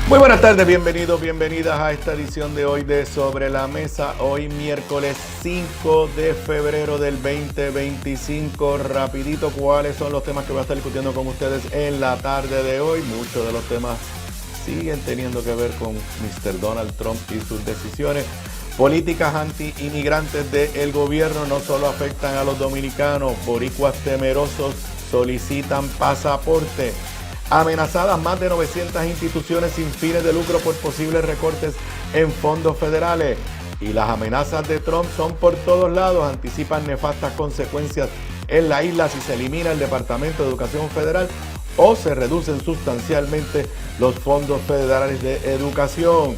Muy buenas tardes, bienvenidos, bienvenidas a esta edición de hoy de Sobre la Mesa. Hoy miércoles 5 de febrero del 2025. Rapidito, ¿cuáles son los temas que voy a estar discutiendo con ustedes en la tarde de hoy? Muchos de los temas siguen teniendo que ver con Mr. Donald Trump y sus decisiones. Políticas anti-inmigrantes del gobierno no solo afectan a los dominicanos, boricuas temerosos solicitan pasaporte. Amenazadas más de 900 instituciones sin fines de lucro por posibles recortes en fondos federales. Y las amenazas de Trump son por todos lados, anticipan nefastas consecuencias en la isla si se elimina el Departamento de Educación Federal o se reducen sustancialmente los fondos federales de educación.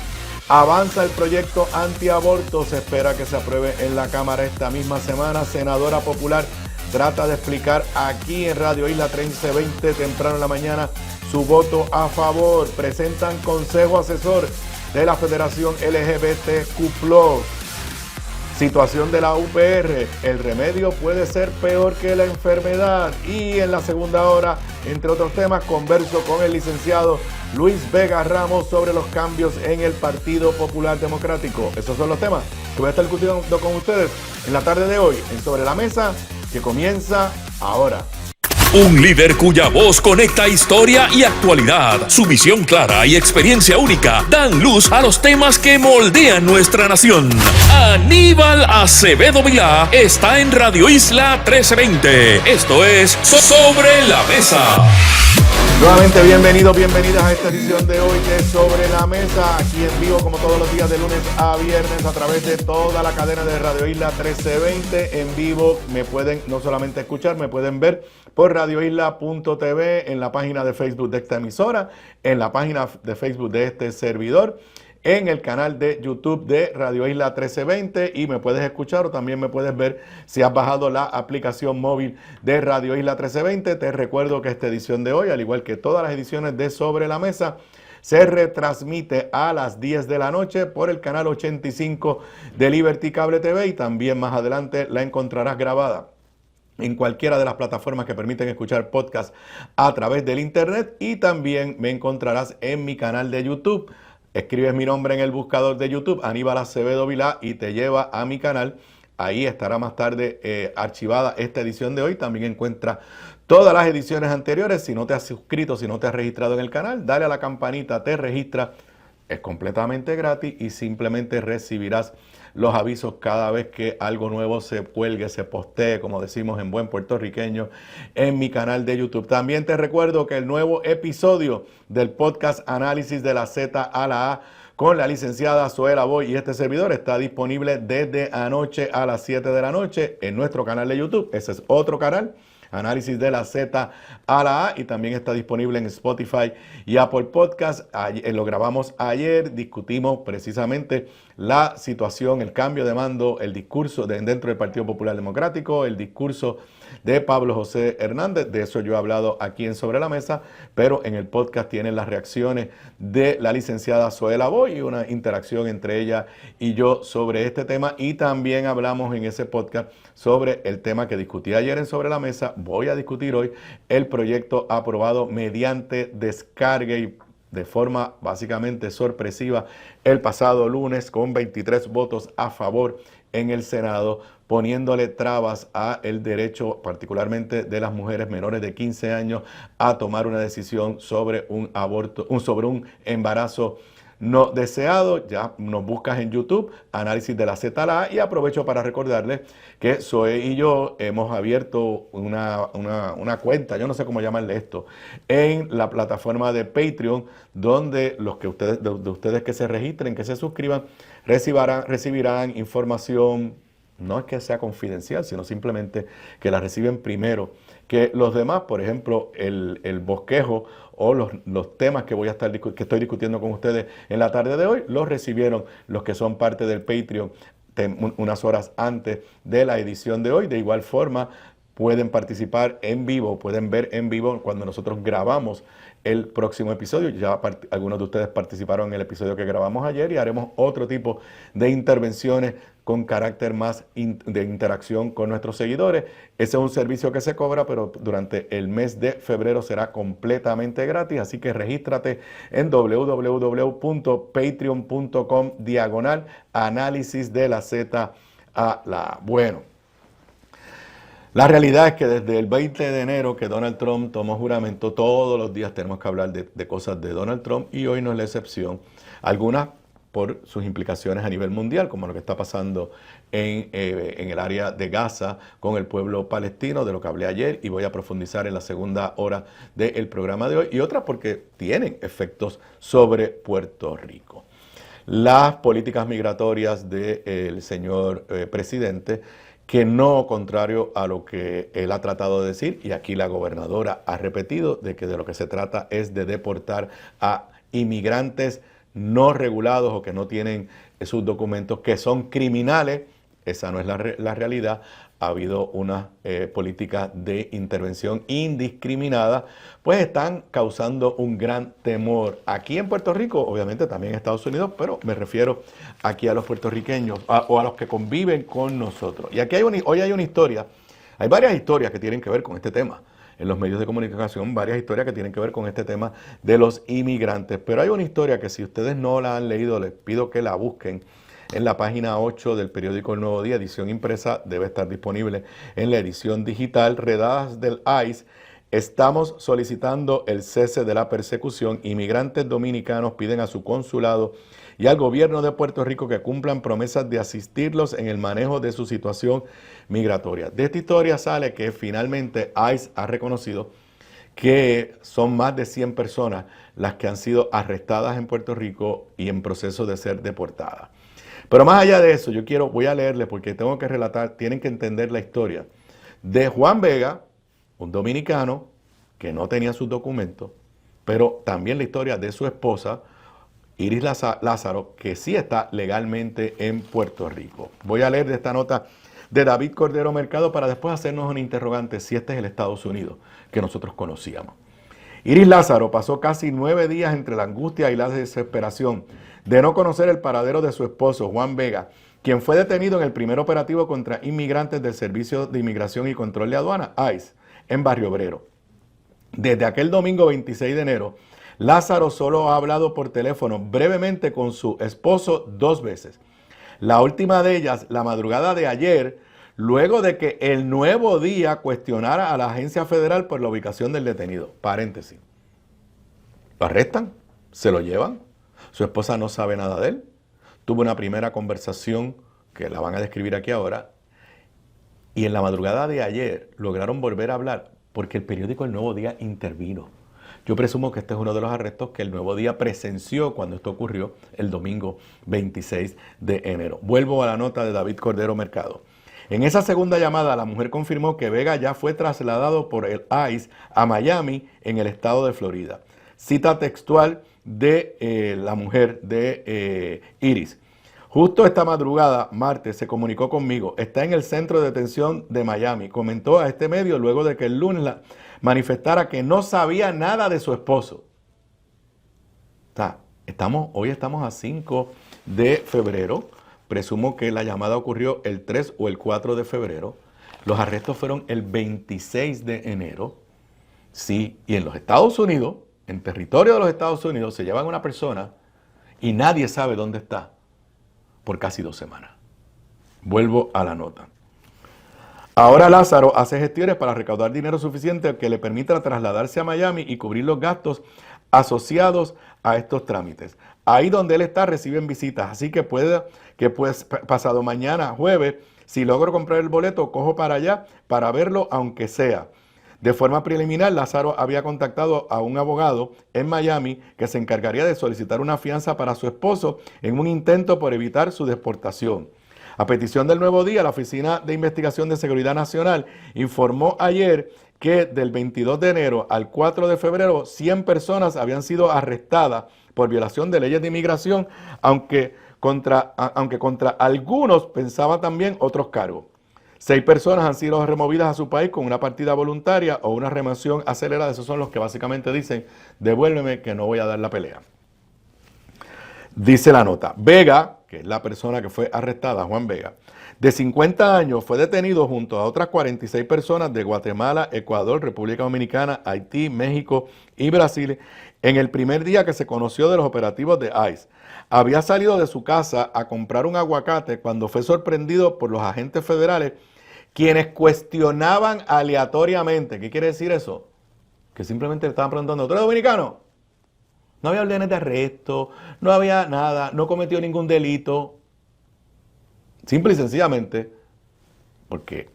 Avanza el proyecto antiaborto, se espera que se apruebe en la Cámara esta misma semana. Senadora popular trata de explicar aquí en Radio Isla 1320 temprano en la mañana su voto a favor. Presentan consejo asesor de la Federación LGBTQ+. Situación de la UPR, el remedio puede ser peor que la enfermedad. Y en la segunda hora, entre otros temas, converso con el licenciado Luis Vega Ramos sobre los cambios en el Partido Popular Democrático. Esos son los temas que voy a estar discutiendo con ustedes en la tarde de hoy en Sobre la Mesa, que comienza ahora. Un líder cuya voz conecta historia y actualidad. Su visión clara y experiencia única dan luz a los temas que moldean nuestra nación. Aníbal Acevedo Vilá está en Radio Isla 1320. Esto es Sobre la Mesa. Nuevamente bienvenidos, bienvenidas a esta edición de hoy de Sobre la Mesa, aquí en vivo como todos los días de lunes a viernes a través de toda la cadena de Radio Isla 1320. En vivo me pueden no solamente escuchar, me pueden ver por radioisla.tv, en la página de Facebook de esta emisora, en la página de Facebook de este servidor, en el canal de YouTube de Radio Isla 1320 y me puedes escuchar o también me puedes ver si has bajado la aplicación móvil de Radio Isla 1320. Te recuerdo que esta edición de hoy, al igual que todas las ediciones de Sobre la Mesa, se retransmite a las 10 de la noche por el canal 85 de Liberty Cable TV y también más adelante la encontrarás grabada en cualquiera de las plataformas que permiten escuchar podcast a través del internet y también me encontrarás en mi canal de YouTube. Escribes mi nombre en el buscador de YouTube, Aníbal Acevedo Vilá, y te lleva a mi canal. Ahí estará más tarde archivada esta edición de hoy. También encuentras todas las ediciones anteriores. Si no te has suscrito, si no te has registrado en el canal, dale a la campanita, te registras. Es completamente gratis y simplemente recibirás los avisos cada vez que algo nuevo se cuelgue, se postee, como decimos en buen puertorriqueño, en mi canal de YouTube. También te recuerdo que el nuevo episodio del podcast Análisis de la Z a la A con la licenciada Zoela Boy y este servidor está disponible desde anoche a las 7 de la noche en nuestro canal de YouTube. Ese es otro canal, Análisis de la Z a la A, y también está disponible en Spotify y Apple Podcast. Lo grabamos ayer, discutimos precisamente la situación, el cambio de mando, el discurso dentro del Partido Popular Democrático, el discurso de Pablo José Hernández. De eso yo he hablado aquí en Sobre la Mesa, pero en el podcast tienen las reacciones de la licenciada Zoela Boy y una interacción entre ella y yo sobre este tema, y también hablamos en ese podcast sobre el tema que discutí ayer en Sobre la Mesa. Voy a discutir hoy el proyecto aprobado mediante descarga y de forma básicamente sorpresiva el pasado lunes con 23 votos a favor en el Senado, poniéndole trabas a el derecho particularmente de las mujeres menores de 15 años a tomar una decisión sobre un aborto, sobre un embarazo no deseado. Ya nos buscas en YouTube, Análisis de la Z a la A, y aprovecho para recordarles que Zoe y yo hemos abierto una cuenta, yo no sé cómo llamarle esto, en la plataforma de Patreon, donde los que ustedes que se registren, que se suscriban, recibirán información. No es que sea confidencial, sino simplemente que la reciben primero que los demás. Por ejemplo, el bosquejo o los temas que que estoy discutiendo con ustedes en la tarde de hoy, los recibieron los que son parte del Patreon unas horas antes de la edición de hoy. De igual forma, pueden participar en vivo, pueden ver en vivo cuando nosotros grabamos el próximo episodio. Ya algunos de ustedes participaron en el episodio que grabamos ayer y haremos otro tipo de intervenciones con carácter más de interacción con nuestros seguidores. Ese es un servicio que se cobra, pero durante el mes de febrero será completamente gratis, así que regístrate en www.patreon.com/análisis de la Z a la A. Bueno, la realidad es que desde el 20 de enero que Donald Trump tomó juramento, todos los días tenemos que hablar de cosas de Donald Trump y hoy no es la excepción. Algunas por sus implicaciones a nivel mundial, como lo que está pasando en el área de Gaza con el pueblo palestino, de lo que hablé ayer y voy a profundizar en la segunda hora del programa de hoy, y otras porque tienen efectos sobre Puerto Rico. Las políticas migratorias del señor presidente, que no, contrario a lo que él ha tratado de decir, y aquí la gobernadora ha repetido, de que de lo que se trata es de deportar a inmigrantes no regulados o que no tienen sus documentos, que son criminales. Esa no es la realidad. Ha habido una política de intervención indiscriminada, pues están causando un gran temor aquí en Puerto Rico, obviamente también en Estados Unidos, pero me refiero aquí a los puertorriqueños o a los que conviven con nosotros. Y aquí hoy hay una historia, hay varias historias que tienen que ver con este tema. En los medios de comunicación, varias historias que tienen que ver con este tema de los inmigrantes. Pero hay una historia que si ustedes no la han leído, les pido que la busquen en la página 8 del periódico El Nuevo Día, edición impresa, debe estar disponible en la edición digital. Redadas del ICE, estamos solicitando el cese de la persecución. Inmigrantes dominicanos piden a su consulado y al gobierno de Puerto Rico que cumplan promesas de asistirlos en el manejo de su situación migratoria. De esta historia sale que finalmente ICE ha reconocido que son más de 100 personas las que han sido arrestadas en Puerto Rico y en proceso de ser deportadas. Pero más allá de eso, voy a leerles porque tengo que relatar, tienen que entender la historia de Juan Vega, un dominicano que no tenía sus documentos, pero también la historia de su esposa, Iris Lázaro, que sí está legalmente en Puerto Rico. Voy a leer de esta nota de David Cordero Mercado para después hacernos un interrogante si este es el Estados Unidos que nosotros conocíamos. Iris Lázaro pasó casi 9 días entre la angustia y la desesperación de no conocer el paradero de su esposo, Juan Vega, quien fue detenido en el primer operativo contra inmigrantes del Servicio de Inmigración y Control de Aduana, ICE, en Barrio Obrero. Desde aquel domingo 26 de enero, Lázaro solo ha hablado por teléfono brevemente con su esposo 2 veces. La última de ellas, la madrugada de ayer, luego de que El Nuevo Día cuestionara a la agencia federal por la ubicación del detenido. Paréntesis. Lo arrestan, se lo llevan, su esposa no sabe nada de él. Tuvo una primera conversación que la van a describir aquí ahora. Y en la madrugada de ayer lograron volver a hablar porque el periódico El Nuevo Día intervino. Yo presumo que este es uno de los arrestos que El Nuevo Día presenció cuando esto ocurrió el domingo 26 de enero. Vuelvo a la nota de David Cordero Mercado. En esa segunda llamada, la mujer confirmó que Vega ya fue trasladado por el ICE a Miami, en el estado de Florida. Cita textual de la mujer de Iris. Justo esta madrugada, martes, se comunicó conmigo. Está en el centro de detención de Miami. Comentó a este medio luego de que el lunes manifestara que no sabía nada de su esposo. O sea, hoy estamos a 5 de febrero. Presumo que la llamada ocurrió el 3 o el 4 de febrero. Los arrestos fueron el 26 de enero. Sí, y en los Estados Unidos, en territorio de los Estados Unidos, se llevan a una persona y nadie sabe dónde está por casi 2 semanas. Vuelvo a la nota. Ahora Lázaro hace gestiones para recaudar dinero suficiente que le permita trasladarse a Miami y cubrir los gastos asociados a estos trámites. Ahí donde él está reciben visitas, así que pasado mañana, jueves, si logro comprar el boleto, cojo para allá para verlo aunque sea. De forma preliminar, Lázaro había contactado a un abogado en Miami que se encargaría de solicitar una fianza para su esposo en un intento por evitar su deportación. A petición del Nuevo Día, la Oficina de Investigación de Seguridad Nacional informó ayer que del 22 de enero al 4 de febrero 100 personas habían sido arrestadas por violación de leyes de inmigración, aunque contra algunos pensaba también otros cargos. 6 personas han sido removidas a su país con una partida voluntaria o una remoción acelerada. Esos son los que básicamente dicen, devuélveme que no voy a dar la pelea. Dice la nota, Vega, que es la persona que fue arrestada, Juan Vega, de 50 años, fue detenido junto a otras 46 personas de Guatemala, Ecuador, República Dominicana, Haití, México y Brasil en el primer día que se conoció de los operativos de ICE. Había salido de su casa a comprar un aguacate cuando fue sorprendido por los agentes federales, quienes cuestionaban aleatoriamente. ¿Qué quiere decir eso? Que simplemente le estaban preguntando, ¿tú eres dominicano? No había órdenes de arresto, no había nada, no cometió ningún delito. Simple y sencillamente, porque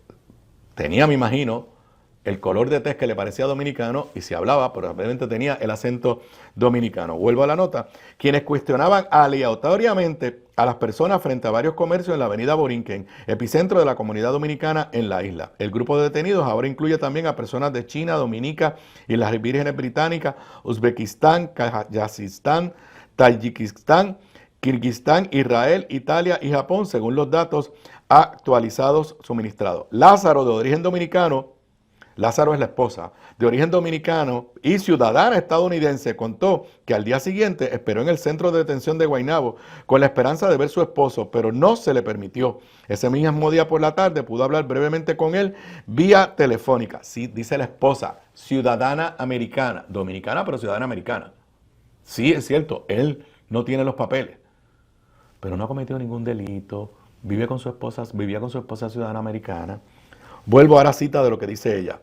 tenía, me imagino, el color de tez que le parecía dominicano y se hablaba, probablemente tenía el acento dominicano. Vuelvo a la nota. Quienes cuestionaban aleatoriamente a las personas frente a varios comercios en la avenida Borinquen, epicentro de la comunidad dominicana en la isla. El grupo de detenidos ahora incluye también a personas de China, Dominica y las Vírgenes Británicas, Uzbekistán, Kazajistán, Tayikistán, Kirguistán, Israel, Italia y Japón, según los datos actualizados suministrados. Lázaro, de origen dominicano, Lázaro es la esposa, de origen dominicano y ciudadana estadounidense, contó que al día siguiente esperó en el centro de detención de Guaynabo con la esperanza de ver a su esposo, pero no se le permitió. Ese mismo día por la tarde pudo hablar brevemente con él vía telefónica. Sí, dice la esposa, ciudadana americana, dominicana pero ciudadana americana. Sí, es cierto, él no tiene los papeles, pero no ha cometido ningún delito, vivía con su esposa ciudadana americana. Vuelvo ahora a cita de lo que dice ella.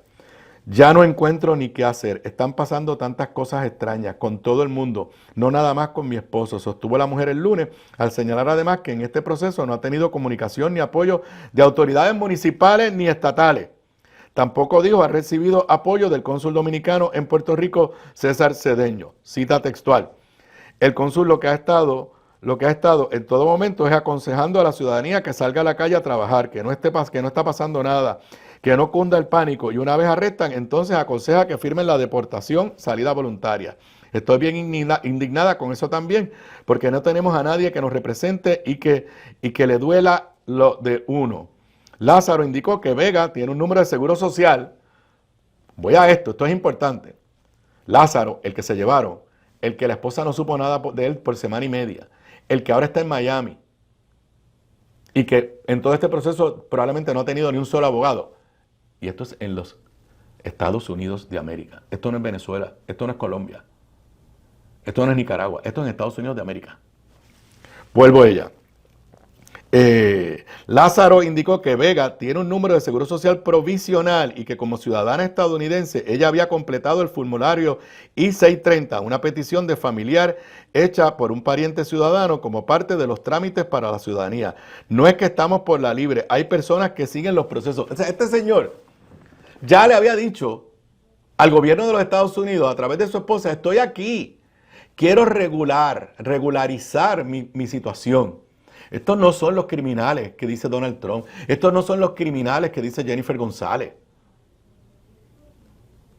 Ya no encuentro ni qué hacer. Están pasando tantas cosas extrañas con todo el mundo, no nada más con mi esposo, sostuvo la mujer el lunes, al señalar además que en este proceso no ha tenido comunicación ni apoyo de autoridades municipales ni estatales. Tampoco dijo ha recibido apoyo del cónsul dominicano en Puerto Rico, César Cedeño. Cita textual. El cónsul lo que ha estado en todo momento es aconsejando a la ciudadanía que salga a la calle a trabajar, que no está pasando nada, que no cunda el pánico, y una vez arrestan, entonces aconseja que firmen la deportación, salida voluntaria. Estoy bien indignada con eso también, porque no tenemos a nadie que nos represente y que le duela lo de uno. Lázaro indicó que Vega tiene un número de seguro social. Voy a esto es importante. Lázaro, el que se llevaron, el que la esposa no supo nada de él por semana y media, el que ahora está en Miami y que en todo este proceso probablemente no ha tenido ni un solo abogado. Y esto es en los Estados Unidos de América. Esto no es Venezuela, esto no es Colombia, esto no es Nicaragua, esto es en Estados Unidos de América. Vuelvo a ella. Lázaro indicó que Vega tiene un número de seguro social provisional y que como ciudadana estadounidense ella había completado el formulario I-630, una petición de familiar hecha por un pariente ciudadano como parte de los trámites para la ciudadanía. No es que estamos por la libre, hay personas que siguen los procesos. O sea, este señor ya le había dicho al gobierno de los Estados Unidos a través de su esposa, estoy aquí, quiero regularizar mi situación. Estos no son los criminales que dice Donald Trump. Estos no son los criminales que dice Jennifer González.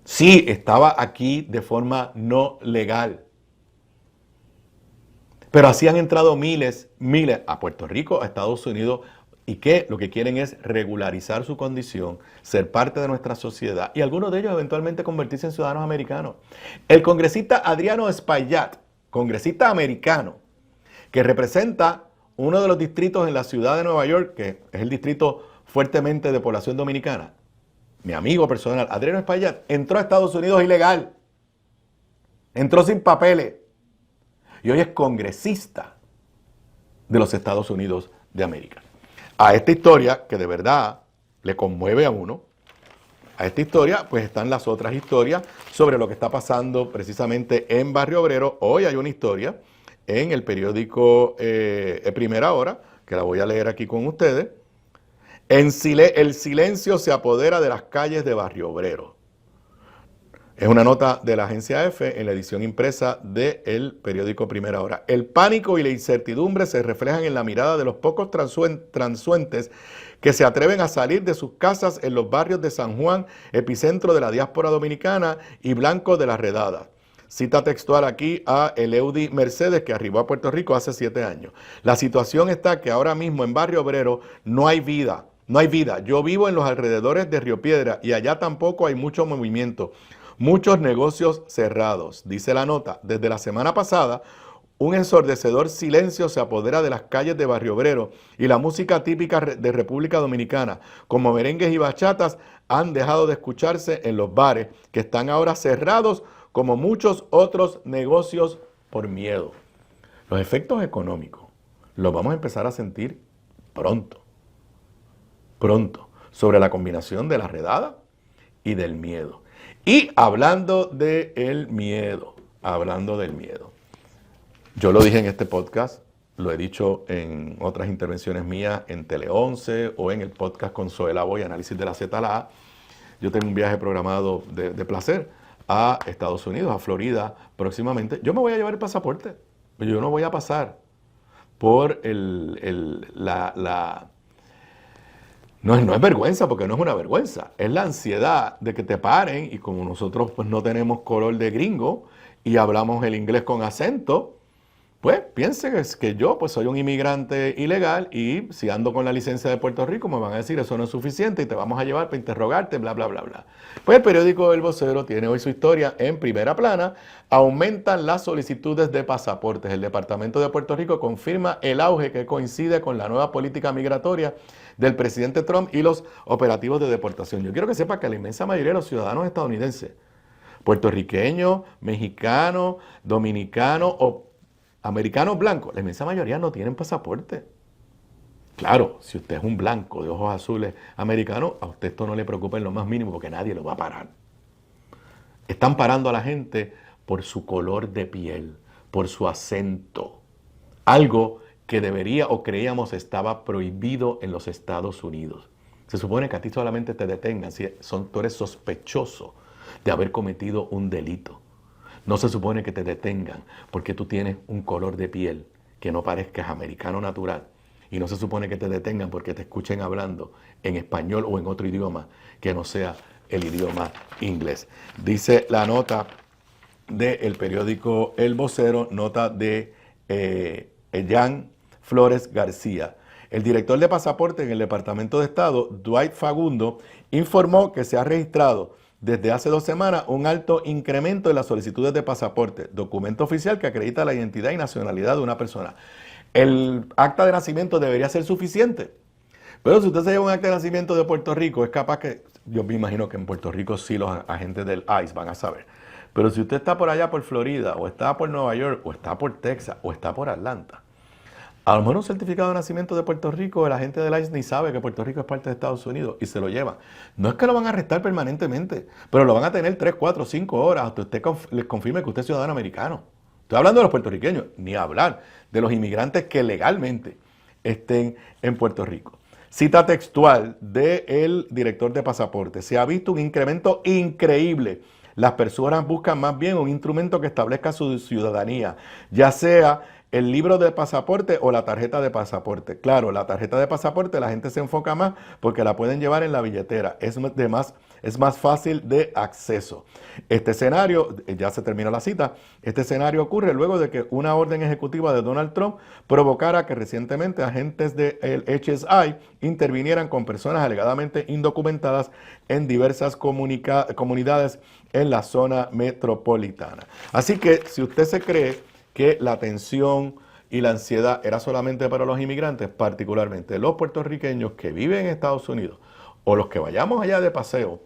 Sí, estaba aquí de forma no legal. Pero así han entrado miles a Puerto Rico, a Estados Unidos, y que lo que quieren es regularizar su condición, ser parte de nuestra sociedad, y algunos de ellos eventualmente convertirse en ciudadanos americanos. El congresista Adriano Espaillat, congresista americano, que representa uno de los distritos en la ciudad de Nueva York, que es el distrito fuertemente de población dominicana, mi amigo personal, Adriano Espaillat, entró a Estados Unidos ilegal. Entró sin papeles. Y hoy es congresista de los Estados Unidos de América. A esta historia, que de verdad le conmueve a uno, a esta historia, pues están las otras historias sobre lo que está pasando precisamente en Barrio Obrero. Hoy hay una historia en el periódico Primera Hora, que la voy a leer aquí con ustedes. El silencio se apodera de las calles de Barrio Obrero. Es una nota de la agencia EFE en la edición impresa del periódico Primera Hora. El pánico y la incertidumbre se reflejan en la mirada de los pocos transuentes que se atreven a salir de sus casas en los barrios de San Juan, epicentro de la diáspora dominicana, y Blanco de las Redadas. Cita textual aquí a Eleudi Mercedes, que arribó a Puerto Rico hace 7 años. La situación está que ahora mismo en Barrio Obrero no hay vida. No hay vida. Yo vivo en los alrededores de Río Piedra y allá tampoco hay mucho movimiento. Muchos negocios cerrados. Dice la nota, desde la semana pasada, un ensordecedor silencio se apodera de las calles de Barrio Obrero y la música típica de República Dominicana, como merengues y bachatas, han dejado de escucharse en los bares, que están ahora cerrados como muchos otros negocios por miedo. Los efectos económicos los vamos a empezar a sentir pronto, sobre la combinación de la redada y del miedo. Y hablando del miedo, yo lo dije en este podcast, lo he dicho en otras intervenciones mías en Tele 11 o en el podcast con Zoe Lavoy, Análisis de la Z a la A. Yo tengo un viaje programado de placer a Estados Unidos, a Florida próximamente. Yo me voy a llevar el pasaporte, pero yo no voy a pasar por No es vergüenza, porque no es una vergüenza. Es la ansiedad de que te paren y como nosotros pues no tenemos color de gringo y hablamos el inglés con acento, pues piensen que yo pues soy un inmigrante ilegal y si ando con la licencia de Puerto Rico me van a decir eso no es suficiente y te vamos a llevar para interrogarte, bla, bla, bla, bla. Pues el periódico El Vocero tiene hoy su historia en primera plana. Aumentan las solicitudes de pasaportes. El Departamento de Puerto Rico confirma el auge que coincide con la nueva política migratoria del presidente Trump y los operativos de deportación. Yo quiero que sepa que la inmensa mayoría de los ciudadanos estadounidenses, puertorriqueños, mexicanos, dominicanos o americanos blancos, la inmensa mayoría no tienen pasaporte. Claro, si usted es un blanco de ojos azules americano, a usted esto no le preocupa en lo más mínimo porque nadie lo va a parar. Están parando a la gente por su color de piel, por su acento. Algo que debería o creíamos estaba prohibido en los Estados Unidos. Se supone que a ti solamente te detengan si tú eres sospechoso de haber cometido un delito. No se supone que te detengan porque tú tienes un color de piel que no parezcas americano natural. Y no se supone que te detengan porque te escuchen hablando en español o en otro idioma que no sea el idioma inglés. Dice la nota del periódico El Vocero, nota de Jan Flores García. El director de pasaporte en el Departamento de Estado, Dwight Fagundo, informó que se ha registrado desde hace 2 semanas un alto incremento en las solicitudes de pasaporte, documento oficial que acredita la identidad y nacionalidad de una persona. El acta de nacimiento debería ser suficiente, pero si usted se lleva un acta de nacimiento de Puerto Rico, es capaz que, yo me imagino que en Puerto Rico sí los agentes del ICE van a saber, pero si usted está por allá por Florida, o está por Nueva York, o está por Texas, o está por Atlanta, a lo mejor un certificado de nacimiento de Puerto Rico, el agente del ICE ni sabe que Puerto Rico es parte de Estados Unidos y se lo llevan. No es que lo van a arrestar permanentemente, pero lo van a tener 3, 4, 5 horas hasta usted les confirme que usted es ciudadano americano. Estoy hablando de los puertorriqueños, ni hablar de los inmigrantes que legalmente estén en Puerto Rico. Cita textual del director de pasaporte. Se ha visto un incremento increíble. Las personas buscan más bien un instrumento que establezca su ciudadanía, ya sea el libro de pasaporte o la tarjeta de pasaporte. Claro, la tarjeta de pasaporte la gente se enfoca más porque la pueden llevar en la billetera. Es más fácil de acceso. Este escenario, ya se terminó la cita, este escenario ocurre luego de que una orden ejecutiva de Donald Trump provocara que recientemente agentes del HSI intervinieran con personas alegadamente indocumentadas en diversas comunidades en la zona metropolitana. Así que si usted se cree que la tensión y la ansiedad era solamente para los inmigrantes, particularmente los puertorriqueños que viven en Estados Unidos o los que vayamos allá de paseo,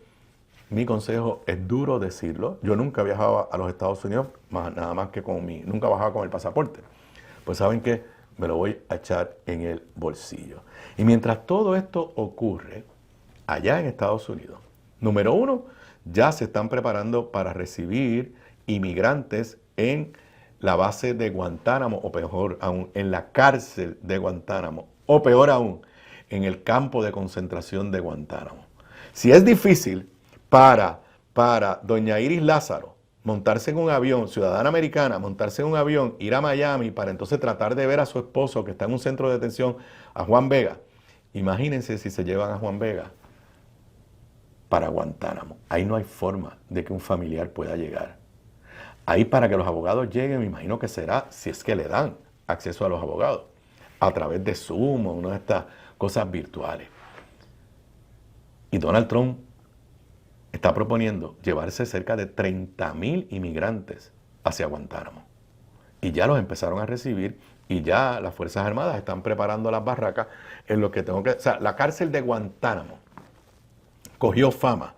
mi consejo es duro decirlo. Yo nunca viajaba a los Estados Unidos, nada más que nunca bajaba con el pasaporte. Pues saben que me lo voy a echar en el bolsillo. Y mientras todo esto ocurre allá en Estados Unidos, número 1, ya se están preparando para recibir inmigrantes en la base de Guantánamo, o peor aún, en la cárcel de Guantánamo, o peor aún, en el campo de concentración de Guantánamo. Si es difícil para doña Iris Lázaro montarse en un avión, ciudadana americana, montarse en un avión, ir a Miami para entonces tratar de ver a su esposo que está en un centro de detención, a Juan Vega, imagínense si se llevan a Juan Vega para Guantánamo. Ahí no hay forma de que un familiar pueda llegar. Ahí para que los abogados lleguen, me imagino que será, si es que le dan acceso a los abogados, a través de Zoom o una de estas cosas virtuales. Y Donald Trump está proponiendo llevarse cerca de 30,000 inmigrantes hacia Guantánamo. Y ya los empezaron a recibir y ya las Fuerzas Armadas están preparando las barracas en lo que tengo que... O sea, la cárcel de Guantánamo cogió fama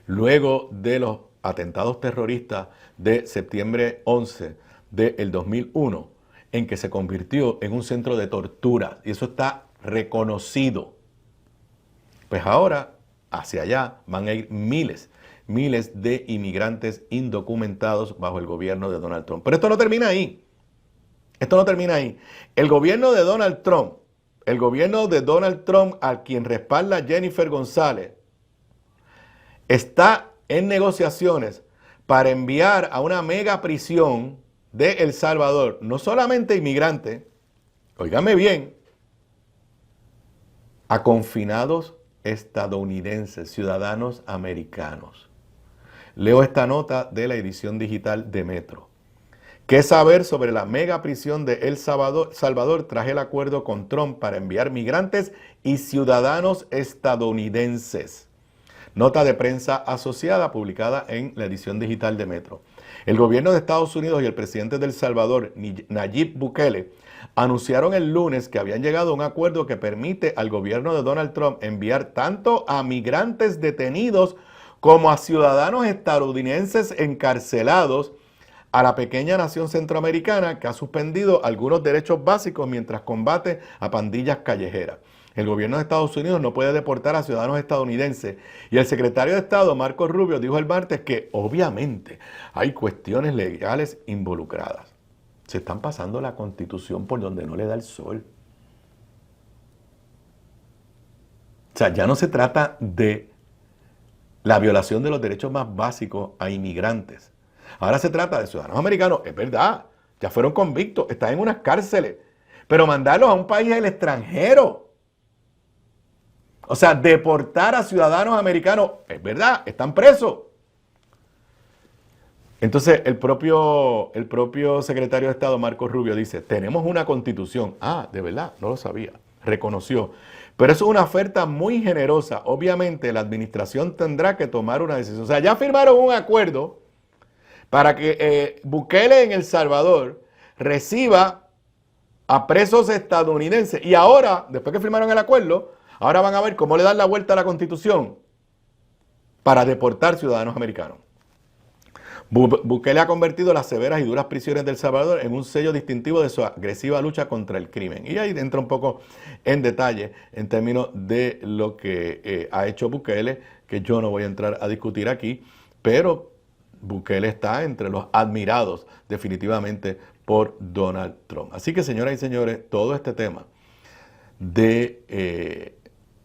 luego de los atentados terroristas de septiembre 11 del 2001, en que se convirtió en un centro de tortura. Y eso está reconocido. Pues ahora, hacia allá, van a ir miles de inmigrantes indocumentados bajo el gobierno de Donald Trump. Pero esto no termina ahí. Esto no termina ahí. El gobierno de Donald Trump, a quien respalda Jennifer González, está en negociaciones para enviar a una mega prisión de El Salvador, no solamente inmigrantes, óigame bien, a confinados estadounidenses, ciudadanos americanos. Leo esta nota de la edición digital de Metro. ¿Qué saber sobre la mega prisión de El Salvador tras el acuerdo con Trump para enviar migrantes y ciudadanos estadounidenses? Nota de prensa asociada publicada en la edición digital de Metro. El gobierno de Estados Unidos y el presidente de El Salvador, Nayib Bukele, anunciaron el lunes que habían llegado a un acuerdo que permite al gobierno de Donald Trump enviar tanto a migrantes detenidos como a ciudadanos estadounidenses encarcelados a la pequeña nación centroamericana que ha suspendido algunos derechos básicos mientras combate a pandillas callejeras. El gobierno de Estados Unidos no puede deportar a ciudadanos estadounidenses y el secretario de Estado, Marco Rubio, dijo el martes que obviamente hay cuestiones legales involucradas. Se están pasando la Constitución por donde no le da el sol. O sea, ya no se trata de la violación de los derechos más básicos a inmigrantes. Ahora se trata de ciudadanos americanos, es verdad, ya fueron convictos, están en unas cárceles, pero mandarlos a un país del extranjero. O sea, deportar a ciudadanos americanos, es verdad, están presos. Entonces, el propio secretario de Estado, Marco Rubio, dice, tenemos una constitución. Ah, de verdad, no lo sabía, reconoció. Pero eso es una oferta muy generosa. Obviamente, la administración tendrá que tomar una decisión. O sea, ya firmaron un acuerdo para que Bukele en El Salvador reciba a presos estadounidenses. Y ahora, después que firmaron el acuerdo, ahora van a ver cómo le dan la vuelta a la Constitución para deportar ciudadanos americanos. Bukele ha convertido las severas y duras prisiones de El Salvador en un sello distintivo de su agresiva lucha contra el crimen. Y ahí entra un poco en detalle en términos de lo que ha hecho Bukele, que yo no voy a entrar a discutir aquí, pero Bukele está entre los admirados definitivamente por Donald Trump. Así que, señoras y señores, todo este tema de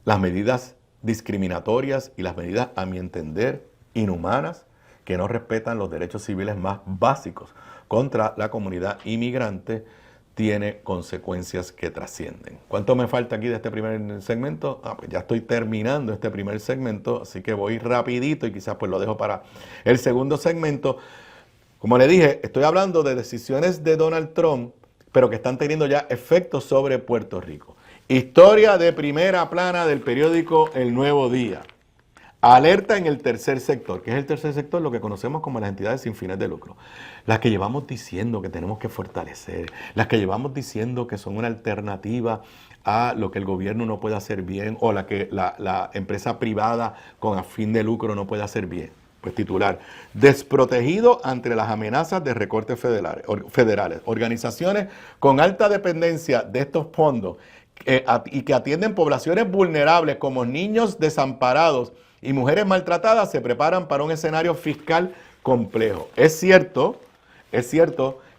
las medidas discriminatorias y las medidas, a mi entender, inhumanas, que no respetan los derechos civiles más básicos contra la comunidad inmigrante, tiene consecuencias que trascienden. ¿Cuánto me falta aquí de este primer segmento? Pues ya estoy terminando este primer segmento, así que voy rapidito y quizás pues lo dejo para el segundo segmento. Como le dije, estoy hablando de decisiones de Donald Trump, pero que están teniendo ya efectos sobre Puerto Rico. Historia de primera plana del periódico El Nuevo Día. Alerta en el tercer sector. ¿Qué es el tercer sector? Lo que conocemos como las entidades sin fines de lucro. Las que llevamos diciendo que tenemos que fortalecer. Las que llevamos diciendo que son una alternativa a lo que el gobierno no puede hacer bien o la que la empresa privada con fin de lucro no puede hacer bien. Pues titular, desprotegido ante las amenazas de recortes federales. Organizaciones con alta dependencia de estos fondos y que atienden poblaciones vulnerables como niños desamparados y mujeres maltratadas se preparan para un escenario fiscal complejo. Es cierto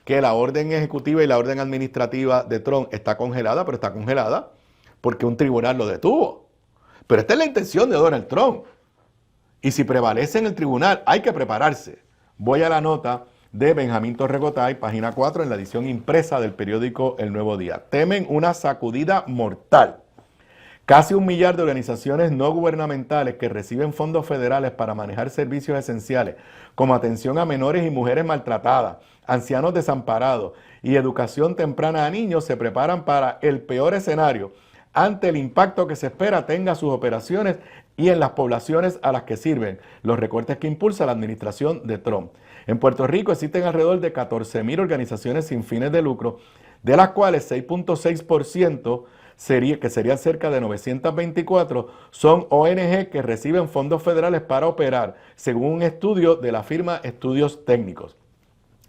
que la orden ejecutiva y la orden administrativa de Trump está congelada, pero está congelada porque un tribunal lo detuvo. Pero esta es la intención de Donald Trump. Y si prevalece en el tribunal, hay que prepararse. Voy a la nota de Benjamín Torrecotay, página 4, en la edición impresa del periódico El Nuevo Día. Temen una sacudida mortal. Casi 1 millar de organizaciones no gubernamentales que reciben fondos federales para manejar servicios esenciales como atención a menores y mujeres maltratadas, ancianos desamparados y educación temprana a niños se preparan para el peor escenario ante el impacto que se espera tenga sus operaciones y en las poblaciones a las que sirven, los recortes que impulsa la administración de Trump. En Puerto Rico existen alrededor de 14,000 organizaciones sin fines de lucro, de las cuales 6.6%, que serían cerca de 924, son ONG que reciben fondos federales para operar, según un estudio de la firma Estudios Técnicos.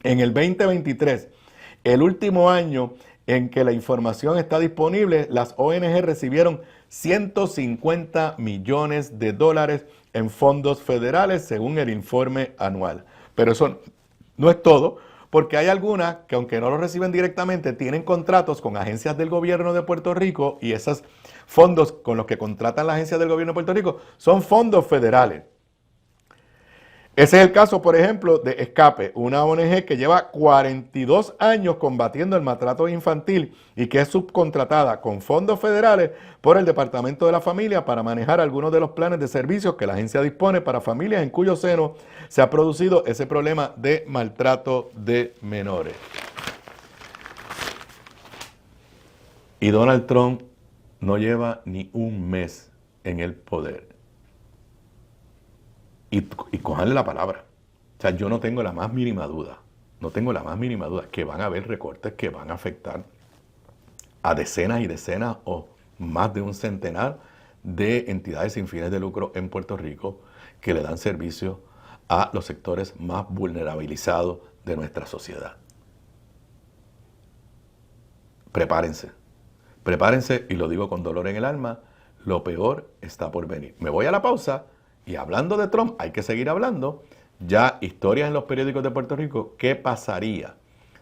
En el 2023, el último año en que la información está disponible, las ONG recibieron 150 millones de dólares en fondos federales, según el informe anual. Pero eso no es todo, porque hay algunas que, aunque no lo reciben directamente, tienen contratos con agencias del gobierno de Puerto Rico, y esos fondos con los que contratan las agencias del gobierno de Puerto Rico son fondos federales. Ese es el caso, por ejemplo, de Escape, una ONG que lleva 42 años combatiendo el maltrato infantil y que es subcontratada con fondos federales por el Departamento de la Familia para manejar algunos de los planes de servicios que la agencia dispone para familias en cuyo seno se ha producido ese problema de maltrato de menores. Y Donald Trump no lleva ni un mes en el poder. Y cojanle la palabra. O sea, yo no tengo la más mínima duda, que van a haber recortes que van a afectar a decenas y decenas o más de un centenar de entidades sin fines de lucro en Puerto Rico que le dan servicio a los sectores más vulnerabilizados de nuestra sociedad. Prepárense, y lo digo con dolor en el alma, lo peor está por venir. Me voy a la pausa. Y hablando de Trump, hay que seguir hablando. Ya historias en los periódicos de Puerto Rico, ¿qué pasaría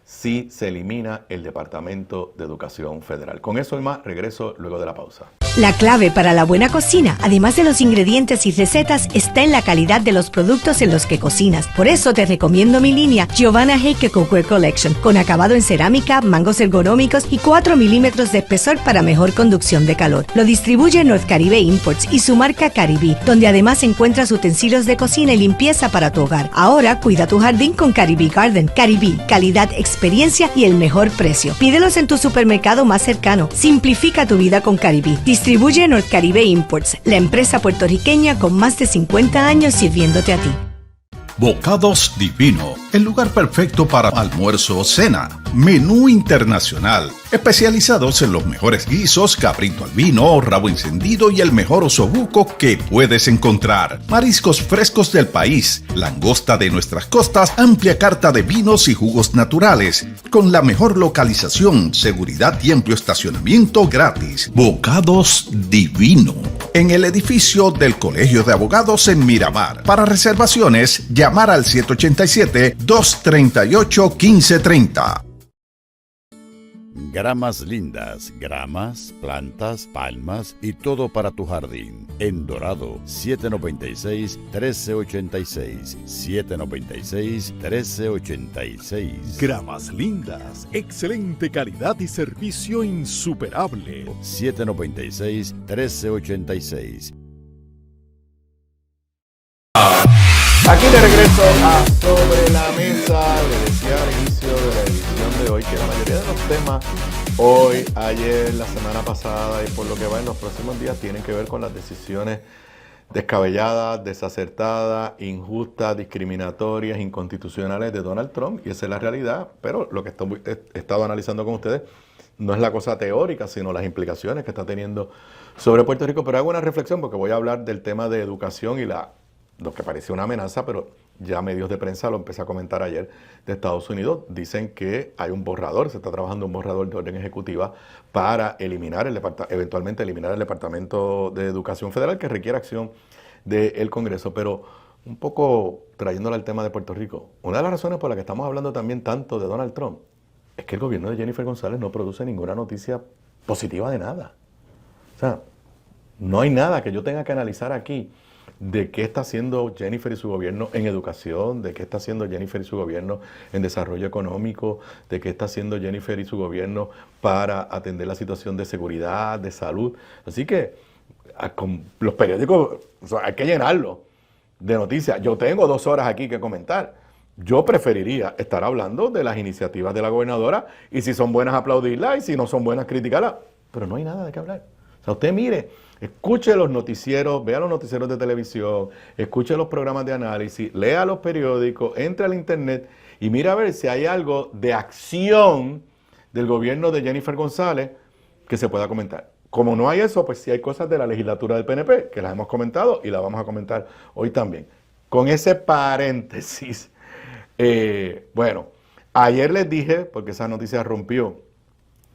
si se elimina el Departamento de Educación Federal? Con eso y más, regreso luego de la pausa. La clave para la buena cocina, además de los ingredientes y recetas, está en la calidad de los productos en los que cocinas. Por eso te recomiendo mi línea Giovanna Heike Cookware Collection, con acabado en cerámica, mangos ergonómicos y 4 milímetros de espesor para mejor conducción de calor. Lo distribuye North Caribe Imports y su marca Caribe, donde además encuentras utensilios de cocina y limpieza para tu hogar. Ahora cuida tu jardín con Caribe Garden. Caribe, calidad, experiencia y el mejor precio. Pídelos en tu supermercado más cercano. Simplifica tu vida con Caribe. Distribuye North Caribe Imports, la empresa puertorriqueña con más de 50 años sirviéndote a ti. Bocados Divino, el lugar perfecto para almuerzo o cena. Menú internacional, especializados en los mejores guisos, cabrito al vino, rabo encendido y el mejor osobuco que puedes encontrar. Mariscos frescos del país, langosta de nuestras costas, amplia carta de vinos y jugos naturales, con la mejor localización, seguridad y amplio estacionamiento gratis. Bocados Divino, en el edificio del Colegio de Abogados en Miramar. Para reservaciones, llamar al 787-238-1530. Gramas Lindas, gramas, plantas, palmas y todo para tu jardín. En Dorado, 796-1386, 796-1386. Gramas Lindas, excelente calidad y servicio insuperable. 796-1386. Aquí de regreso a Sobre la Mesa. Le decía al inicio de la edición de hoy que la mayoría de los temas hoy, ayer, la semana pasada y por lo que va en los próximos días tienen que ver con las decisiones descabelladas, desacertadas, injustas, discriminatorias, inconstitucionales de Donald Trump, y esa es la realidad. Pero lo que he estado analizando con ustedes no es la cosa teórica, sino las implicaciones que está teniendo sobre Puerto Rico. Pero hago una reflexión porque voy a hablar del tema de educación y lo que parecía una amenaza, pero ya medios de prensa lo empecé a comentar ayer, de Estados Unidos. Dicen que hay un borrador, se está trabajando un borrador de orden ejecutiva para eventualmente eliminar el Departamento de Educación Federal, que requiere acción del Congreso. Pero un poco trayéndolo al tema de Puerto Rico, una de las razones por las que estamos hablando también tanto de Donald Trump es que el gobierno de Jennifer González no produce ninguna noticia positiva de nada. O sea, no hay nada que yo tenga que analizar aquí de qué está haciendo Jennifer y su gobierno en educación, de qué está haciendo Jennifer y su gobierno en desarrollo económico, de qué está haciendo Jennifer y su gobierno para atender la situación de seguridad, de salud. Así que con los periódicos, o sea, hay que llenarlo de noticias. Yo tengo 2 horas aquí que comentar. Yo preferiría estar hablando de las iniciativas de la gobernadora y si son buenas aplaudirlas y si no son buenas criticarlas. Pero no hay nada de qué hablar. O O sea, usted mire, escuche los noticieros, vea los noticieros de televisión, escuche los programas de análisis, lea los periódicos, entre al internet y mira a ver si hay algo de acción del gobierno de Jennifer González que se pueda comentar. Como no hay eso, pues sí hay cosas de la legislatura del PNP, que las hemos comentado y las vamos a comentar hoy también. Con ese paréntesis, bueno, ayer les dije, porque esa noticia rompió,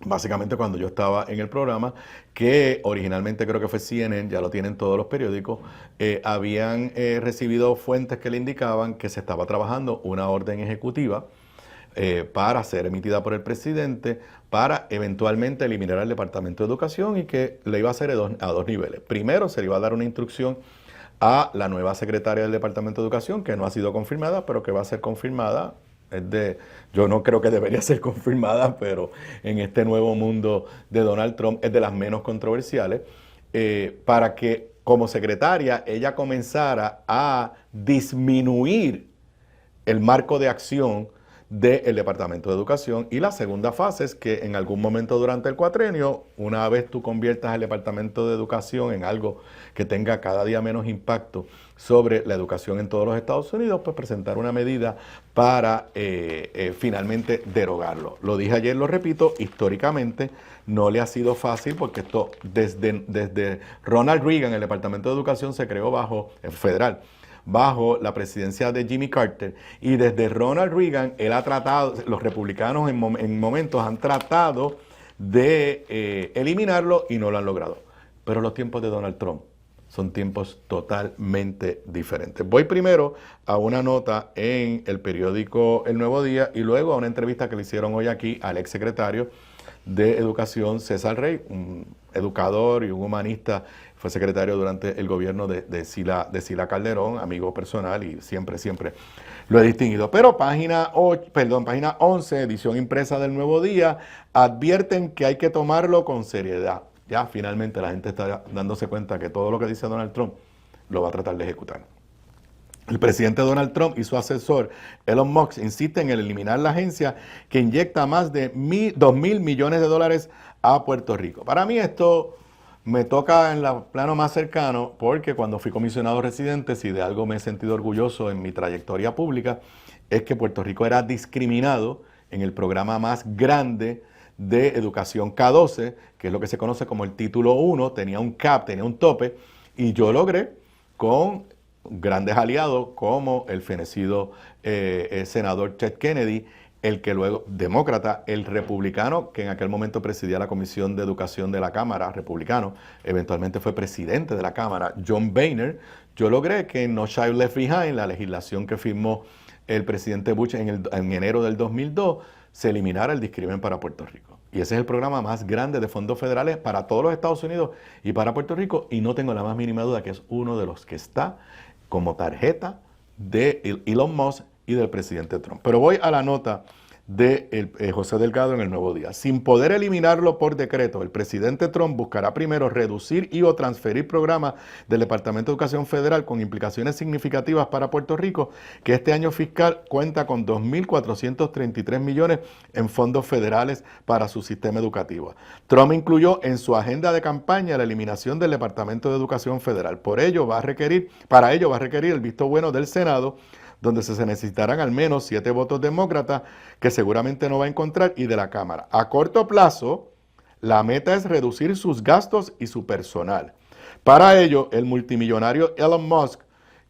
básicamente cuando yo estaba en el programa, que originalmente creo que fue CNN, ya lo tienen todos los periódicos, habían recibido fuentes que le indicaban que se estaba trabajando una orden ejecutiva para ser emitida por el presidente para eventualmente eliminar al Departamento de Educación y que le iba a hacer a dos niveles. Primero, se le iba a dar una instrucción a la nueva secretaria del Departamento de Educación, que no ha sido confirmada, pero que va a ser confirmada. Yo no creo que debería ser confirmada, pero en este nuevo mundo de Donald Trump es de las menos controversiales, para que como secretaria ella comenzara a disminuir el marco de acción del Departamento de Educación. Y la segunda fase es que en algún momento durante el cuatrenio, una vez tú conviertas el Departamento de Educación en algo que tenga cada día menos impacto sobre la educación en todos los Estados Unidos, pues presentar una medida para finalmente derogarlo. Lo dije ayer, lo repito, históricamente no le ha sido fácil porque esto desde Ronald Reagan, el Departamento de Educación se creó bajo federal, bajo la presidencia de Jimmy Carter, y desde Ronald Reagan él ha tratado, los republicanos en momentos han tratado de eliminarlo y no lo han logrado. Pero los tiempos de Donald Trump son tiempos totalmente diferentes. Voy primero a una nota en el periódico El Nuevo Día y luego a una entrevista que le hicieron hoy aquí al exsecretario de Educación, César Rey, un educador y un humanista. Fue secretario durante el gobierno de Sila Calderón, amigo personal y siempre lo he distinguido. Pero página 11, edición impresa del Nuevo Día, advierten que hay que tomarlo con seriedad. Ya finalmente la gente está dándose cuenta que todo lo que dice Donald Trump lo va a tratar de ejecutar. El presidente Donald Trump y su asesor Elon Musk insisten en eliminar la agencia que inyecta más de $2,000 millones a Puerto Rico. Para mí esto me toca en el plano más cercano porque cuando fui comisionado residente, si de algo me he sentido orgulloso en mi trayectoria pública, es que Puerto Rico era discriminado en el programa más grande de educación K-12, que es lo que se conoce como el título 1, tenía un cap, tenía un tope, y yo logré con grandes aliados como el fenecido senador Ted Kennedy, el que luego, demócrata, el republicano, que en aquel momento presidía la Comisión de Educación de la Cámara, republicano, eventualmente fue presidente de la Cámara, John Boehner. Yo logré que No Child Left Behind, la legislación que firmó el presidente Bush en enero del 2002, se eliminara el discrimen para Puerto Rico. Y ese es el programa más grande de fondos federales para todos los Estados Unidos y para Puerto Rico, y no tengo la más mínima duda que es uno de los que está como tarjeta de Elon Musk y del presidente Trump. Pero voy a la nota de José Delgado en El Nuevo Día. Sin poder eliminarlo por decreto, el presidente Trump buscará primero reducir y o transferir programas del Departamento de Educación Federal con implicaciones significativas para Puerto Rico, que este año fiscal cuenta con 2.433 millones en fondos federales para su sistema educativo. Trump incluyó en su agenda de campaña la eliminación del Departamento de Educación Federal. Para ello va a requerir el visto bueno del Senado, donde se necesitarán al menos 7 votos demócratas, que seguramente no va a encontrar, y de la Cámara. A corto plazo, la meta es reducir sus gastos y su personal. Para ello, el multimillonario Elon Musk,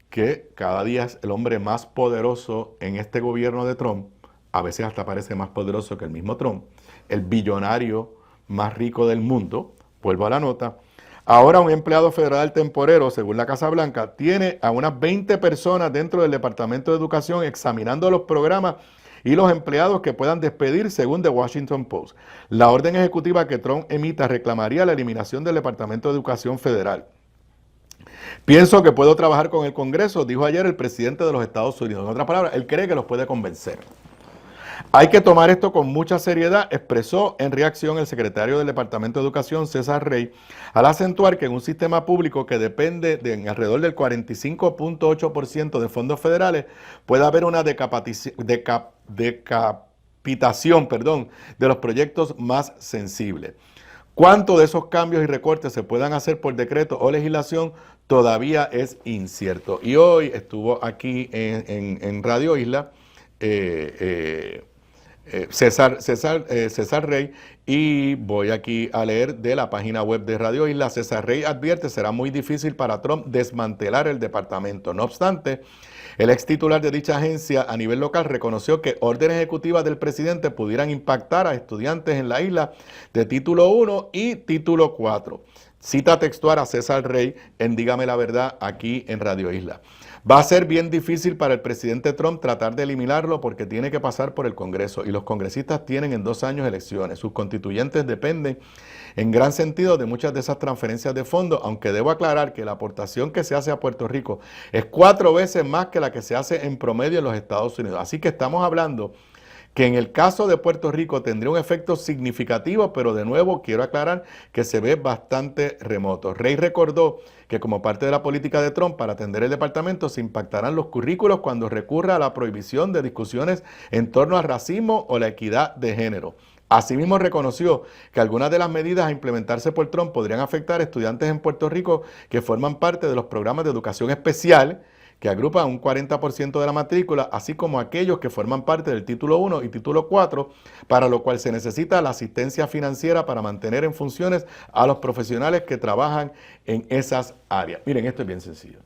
que cada día es el hombre más poderoso en este gobierno de Trump, a veces hasta parece más poderoso que el mismo Trump, el billonario más rico del mundo, vuelvo a la nota. Ahora un empleado federal temporero, según la Casa Blanca, tiene a unas 20 personas dentro del Departamento de Educación examinando los programas y los empleados que puedan despedir, según The Washington Post. La orden ejecutiva que Trump emita reclamaría la eliminación del Departamento de Educación Federal. Pienso que puedo trabajar con el Congreso, dijo ayer el presidente de los Estados Unidos. En otras palabras, él cree que los puede convencer. Hay que tomar esto con mucha seriedad, expresó en reacción el secretario del Departamento de Educación, César Rey, al acentuar que en un sistema público que depende de alrededor del 45.8% de fondos federales, puede haber una decapitación de los proyectos más sensibles. ¿Cuánto de esos cambios y recortes se puedan hacer por decreto o legislación? Todavía es incierto. Y hoy estuvo aquí en Radio Isla César Rey, y voy aquí a leer de la página web de Radio Isla. César Rey advierte: será muy difícil para Trump desmantelar el departamento. No obstante, el ex titular de dicha agencia a nivel local reconoció que órdenes ejecutivas del presidente pudieran impactar a estudiantes en la isla de título 1 y título 4. Cita textual a César Rey en Dígame la Verdad aquí en Radio Isla. Va a ser bien difícil para el presidente Trump tratar de eliminarlo porque tiene que pasar por el Congreso y los congresistas tienen en 2 años elecciones. Sus constituyentes dependen en gran sentido de muchas de esas transferencias de fondos, aunque debo aclarar que la aportación que se hace a Puerto Rico es 4 veces más que la que se hace en promedio en los Estados Unidos. Así que estamos hablando que en el caso de Puerto Rico tendría un efecto significativo, pero de nuevo quiero aclarar que se ve bastante remoto. Rey recordó que como parte de la política de Trump para atender el departamento se impactarán los currículos cuando recurra a la prohibición de discusiones en torno al racismo o la equidad de género. Asimismo reconoció que algunas de las medidas a implementarse por Trump podrían afectar a estudiantes en Puerto Rico que forman parte de los programas de educación especial, que agrupan un 40% de la matrícula, así como aquellos que forman parte del título 1 y título 4, para lo cual se necesita la asistencia financiera para mantener en funciones a los profesionales que trabajan en esas áreas. Miren, esto es bien sencillo.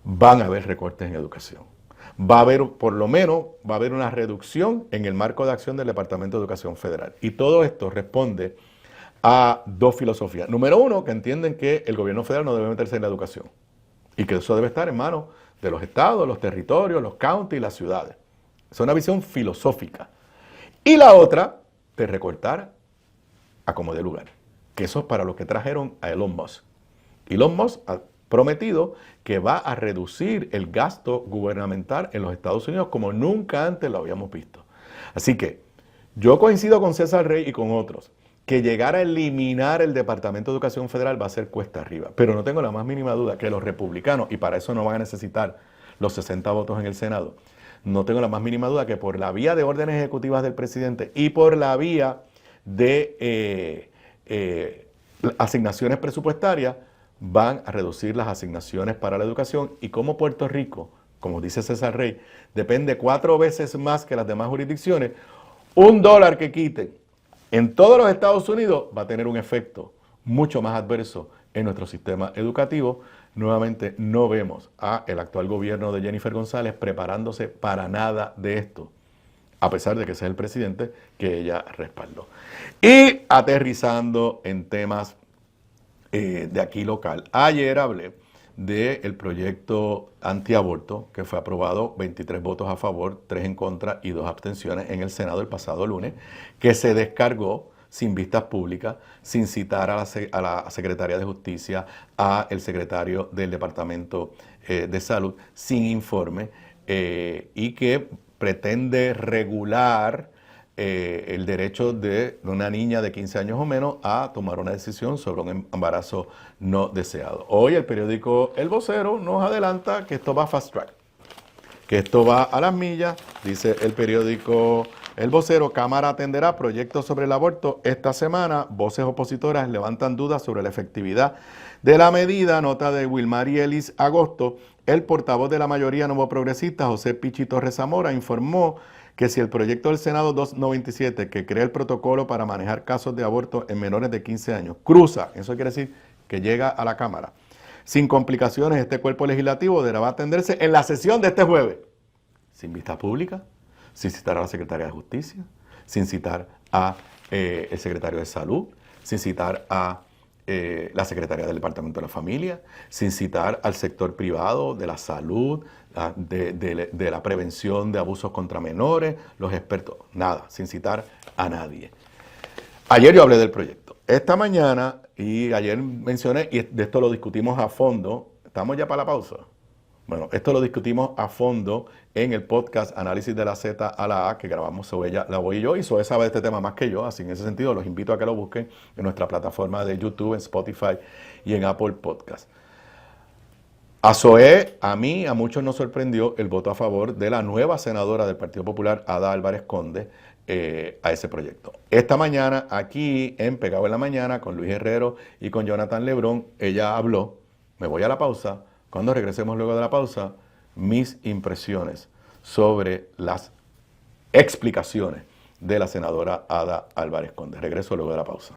Van a haber recortes en educación. Va a haber, por lo menos, va a haber una reducción en el marco de acción del Departamento de Educación Federal. Y todo esto responde a 2 filosofías. Número 1, que entienden que el gobierno federal no debe meterse en la educación y que eso debe estar en manos de los estados, los territorios, los counties y las ciudades. Es una visión filosófica. Y la otra, de recortar a como de lugar, que eso es para lo que trajeron a Elon Musk. Elon Musk ha prometido que va a reducir el gasto gubernamental en los Estados Unidos como nunca antes lo habíamos visto. Así que yo coincido con César Rey y con otros que llegar a eliminar el Departamento de Educación Federal va a ser cuesta arriba. Pero no tengo la más mínima duda que los republicanos, y para eso no van a necesitar los 60 votos en el Senado, no tengo la más mínima duda que por la vía de órdenes ejecutivas del presidente y por la vía de asignaciones presupuestarias, van a reducir las asignaciones para la educación. Y como Puerto Rico, como dice César Rey, depende 4 veces más que las demás jurisdicciones, $1 que quiten en todos los Estados Unidos va a tener un efecto mucho más adverso en nuestro sistema educativo. Nuevamente no vemos a el actual gobierno de Jennifer González preparándose para nada de esto, a pesar de que ese es el presidente que ella respaldó. Y aterrizando en temas de aquí local, ayer hablé del proyecto antiaborto que fue aprobado, 23 votos a favor, 3 en contra y 2 abstenciones en el Senado el pasado lunes, que se descargó sin vistas públicas, sin citar a la Secretaría de Justicia, a el secretario del Departamento de Salud, sin informe, y que pretende regular el derecho de una niña de 15 años o menos a tomar una decisión sobre un embarazo no deseado. Hoy el periódico El Vocero nos adelanta que esto va fast track, que esto va a las millas. Dice el periódico El Vocero: Cámara atenderá proyectos sobre el aborto esta semana. Voces opositoras levantan dudas sobre la efectividad de la medida. Nota de Wilmary Ellis Agosto. El portavoz de la mayoría nuevo progresista, José Pichi Torres Zamora, informó que si el proyecto del Senado 297, que crea el protocolo para manejar casos de aborto en menores de 15 años, cruza, eso quiere decir que llega a la Cámara, sin complicaciones, este cuerpo legislativo deberá atenderse en la sesión de este jueves, sin vista pública, sin citar a la Secretaría de Justicia, sin citar a el Secretario de Salud, sin citar a la Secretaría del Departamento de la Familia, sin citar al sector privado de la salud, de la prevención de abusos contra menores, los expertos, nada, sin citar a nadie. Ayer yo hablé del proyecto. Esta mañana, y ayer mencioné, y de esto lo discutimos a fondo, ¿estamos ya para la pausa? Bueno, esto lo discutimos a fondo en el podcast Análisis de la Z a la A que grabamos sobre ella, la voy y yo, y Zoe sabe de este tema más que yo, así en ese sentido los invito a que lo busquen en nuestra plataforma de YouTube, en Spotify y en Apple Podcast. A Zoe, a mí, a muchos nos sorprendió el voto a favor de la nueva senadora del Partido Popular, Ada Álvarez Conde, a ese proyecto. Esta mañana, aquí en Pegado en la Mañana, con Luis Herrero y con Jonathan Lebrón, ella habló. Me voy a la pausa. Cuando regresemos luego de la pausa, mis impresiones sobre las explicaciones de la senadora Ada Álvarez Conde. Regreso luego de la pausa.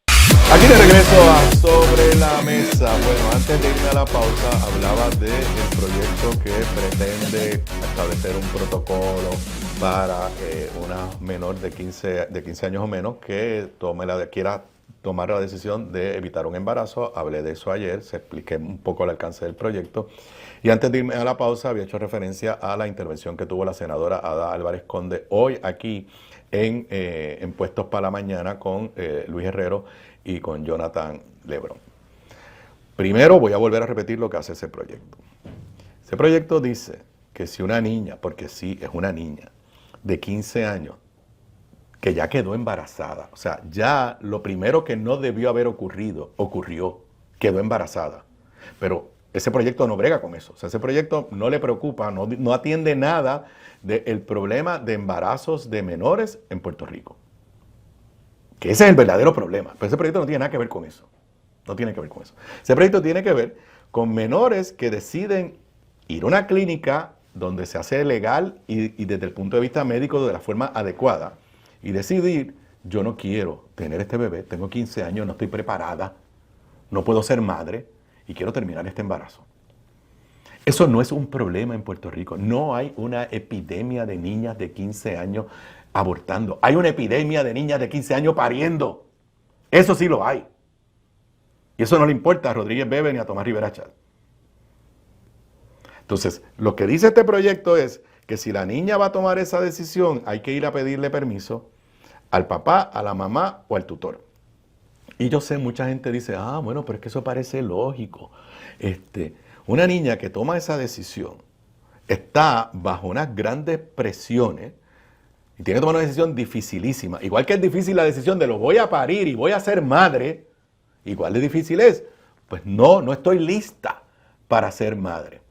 Aquí de regreso a Sobre la Mesa. Bueno, antes de irme a la pausa, hablaba del proyecto que pretende establecer un protocolo para una menor de 15 años o menos que quiera tomar la decisión de evitar un embarazo. Hablé de eso ayer, se expliqué un poco el alcance del proyecto. Y antes de irme a la pausa, había hecho referencia a la intervención que tuvo la senadora Ada Álvarez Conde hoy aquí en Puestos para la Mañana con Luis Herrero y con Jonathan Lebrón. Primero voy a volver a repetir lo que hace ese proyecto. Ese proyecto dice que si una niña, porque sí, es una niña, de 15 años, que ya quedó embarazada, o sea, ya lo primero que no debió haber ocurrido, ocurrió, quedó embarazada. Pero ese proyecto no brega con eso, o sea, ese proyecto no le preocupa, no atiende nada del problema de embarazos de menores en Puerto Rico. Que ese es el verdadero problema. Pero ese proyecto no tiene nada que ver con eso. No tiene que ver con eso. Ese proyecto tiene que ver con menores que deciden ir a una clínica donde se hace legal y desde el punto de vista médico de la forma adecuada y decidir, yo no quiero tener este bebé, tengo 15 años, no estoy preparada, no puedo ser madre y quiero terminar este embarazo. Eso no es un problema en Puerto Rico. No hay una epidemia de niñas de 15 años abortando. Hay una epidemia de niñas de 15 años pariendo. Eso sí lo hay. Y eso no le importa a Rodríguez Bebe ni a Tomás Rivera Chat. Entonces, lo que dice este proyecto es que si la niña va a tomar esa decisión, hay que ir a pedirle permiso al papá, a la mamá o al tutor. Y yo sé, mucha gente dice, bueno, pero es que eso parece lógico. Una niña que toma esa decisión está bajo unas grandes presiones y tiene que tomar una decisión dificilísima. Igual que es difícil la decisión de lo voy a parir y voy a ser madre, igual de difícil es, pues no estoy lista para ser madre.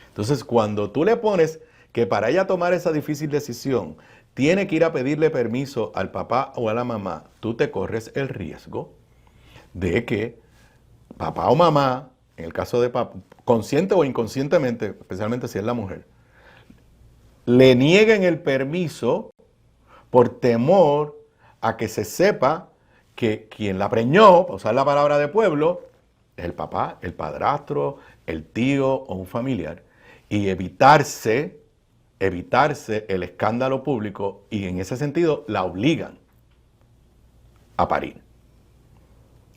Entonces, cuando tú le pones que para ella tomar esa difícil decisión, tiene que ir a pedirle permiso al papá o a la mamá, tú te corres el riesgo de que papá o mamá, en el caso de papá, consciente o inconscientemente, especialmente si es la mujer, le nieguen el permiso por temor a que se sepa que quien la preñó, para usar la palabra de pueblo, es el papá, el padrastro, el tío o un familiar, y evitarse el escándalo público y en ese sentido la obligan a parir.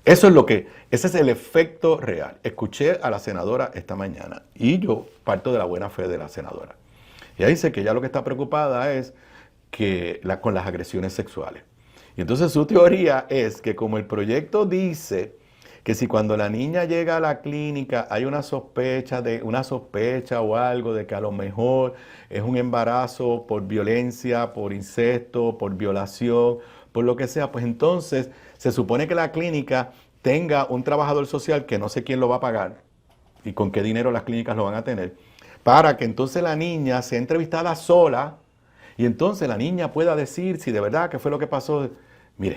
Ese es el efecto real. Escuché a la senadora esta mañana y yo parto de la buena fe de la senadora. Ella dice que ella lo que está preocupada es con las agresiones sexuales. Y entonces su teoría es que como el proyecto dice que si cuando la niña llega a la clínica hay una sospecha o algo de que a lo mejor es un embarazo por violencia, por incesto, por violación, por lo que sea, pues entonces se supone que la clínica tenga un trabajador social que no sé quién lo va a pagar y con qué dinero las clínicas lo van a tener, para que entonces la niña sea entrevistada sola y entonces la niña pueda decir si de verdad qué fue lo que pasó. Mire,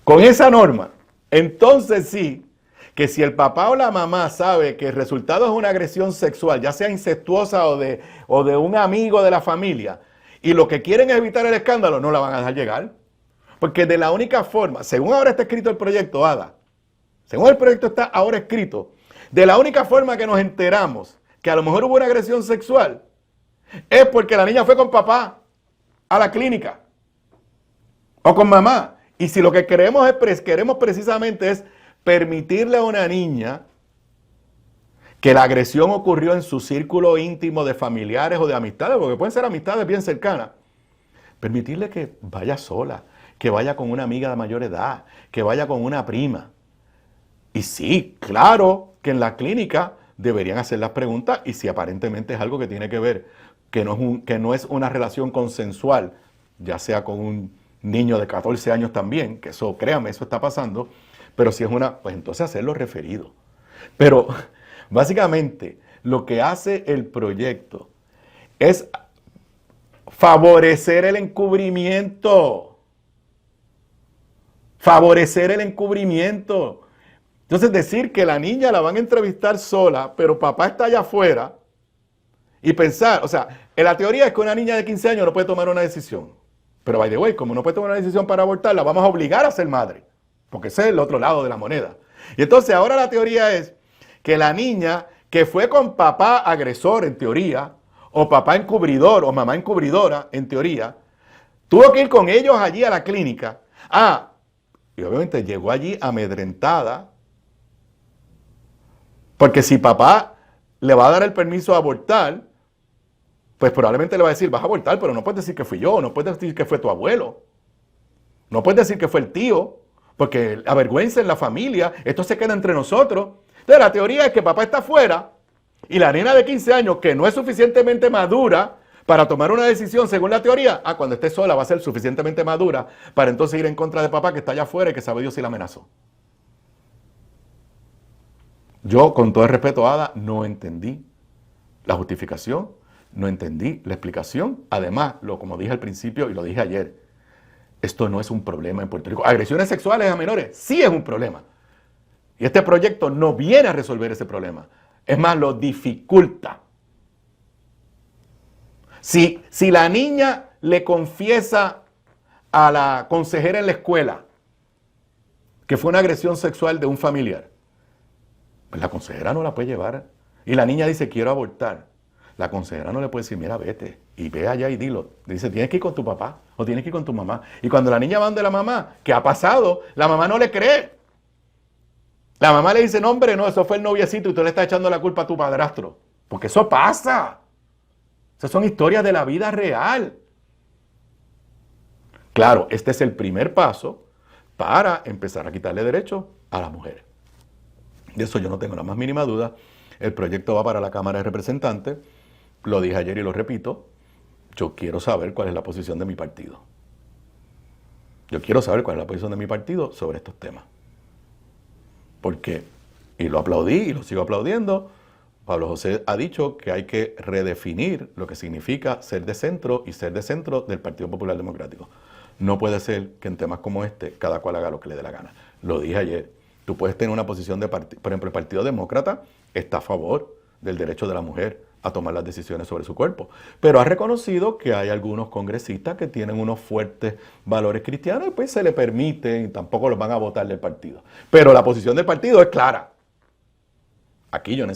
con esa norma, entonces sí, que si el papá o la mamá sabe que el resultado es una agresión sexual, ya sea incestuosa o de un amigo de la familia, y lo que quieren es evitar el escándalo, no la van a dejar llegar. Porque de la única forma, según ahora está escrito el proyecto, Ada, según el proyecto está ahora escrito, de la única forma que nos enteramos que a lo mejor hubo una agresión sexual, es porque la niña fue con papá a la clínica o con mamá. Y si lo que queremos precisamente es permitirle a una niña que la agresión ocurrió en su círculo íntimo de familiares o de amistades, porque pueden ser amistades bien cercanas, permitirle que vaya sola, que vaya con una amiga de mayor edad, que vaya con una prima. Y sí, claro que en la clínica deberían hacer las preguntas y si aparentemente es algo que tiene que ver, que no es una relación consensual, ya sea con un niño de 14 años también, que eso, créame, eso está pasando, pero si es pues entonces hacerlo referido. Pero básicamente lo que hace el proyecto es favorecer el encubrimiento. Favorecer el encubrimiento. Entonces decir que la niña la van a entrevistar sola, pero papá está allá afuera, y pensar, o sea, en la teoría es que una niña de 15 años no puede tomar una decisión. Pero by the way, como no puede tomar una decisión para abortar, la vamos a obligar a ser madre. Porque ese es el otro lado de la moneda. Y entonces ahora la teoría es que la niña que fue con papá agresor en teoría, o papá encubridor, o mamá encubridora en teoría, tuvo que ir con ellos allí a la clínica. Y obviamente llegó allí amedrentada, porque si papá le va a dar el permiso a abortar, pues probablemente le va a decir, vas a abortar, pero no puedes decir que fui yo, no puedes decir que fue tu abuelo, no puedes decir que fue el tío, porque avergüenza en la familia, esto se queda entre nosotros. Entonces la teoría es que papá está afuera y la nena de 15 años, que no es suficientemente madura para tomar una decisión según la teoría, cuando esté sola va a ser suficientemente madura para entonces ir en contra de papá que está allá afuera y que sabe Dios si la amenazó. Yo, con todo el respeto, Ada, no entendí la justificación, no entendí la explicación. Además, como dije al principio y lo dije ayer, esto no es un problema en Puerto Rico. Agresiones sexuales a menores sí es un problema. Y este proyecto no viene a resolver ese problema. Es más, lo dificulta. Si la niña le confiesa a la consejera en la escuela que fue una agresión sexual de un familiar, pues la consejera no la puede llevar. Y la niña dice, quiero abortar. La consejera no le puede decir, mira, vete. Y ve allá y dilo. Dice, tienes que ir con tu papá o tienes que ir con tu mamá. Y cuando la niña va donde la mamá, ¿qué ha pasado? La mamá no le cree. La mamá le dice, no, hombre, no, eso fue el noviecito y tú le estás echando la culpa a tu padrastro. Porque eso pasa. Esas son historias de la vida real. Claro, este es el primer paso para empezar a quitarle derechos a las mujeres. De eso yo no tengo la más mínima duda. El proyecto va para la Cámara de Representantes. Lo dije ayer y lo repito. Yo quiero saber cuál es la posición de mi partido. Yo quiero saber cuál es la posición de mi partido sobre estos temas. Porque, y lo aplaudí y lo sigo aplaudiendo, Pablo José ha dicho que hay que redefinir lo que significa ser de centro y ser de centro del Partido Popular Democrático. No puede ser que en temas como este cada cual haga lo que le dé la gana. Lo dije ayer. Tú puedes tener una posición de partido, por ejemplo, el Partido Demócrata está a favor del derecho de la mujer a tomar las decisiones sobre su cuerpo, pero ha reconocido que hay algunos congresistas que tienen unos fuertes valores cristianos y pues se le permite y tampoco los van a votar del partido. Pero la posición del partido es clara. Aquí yo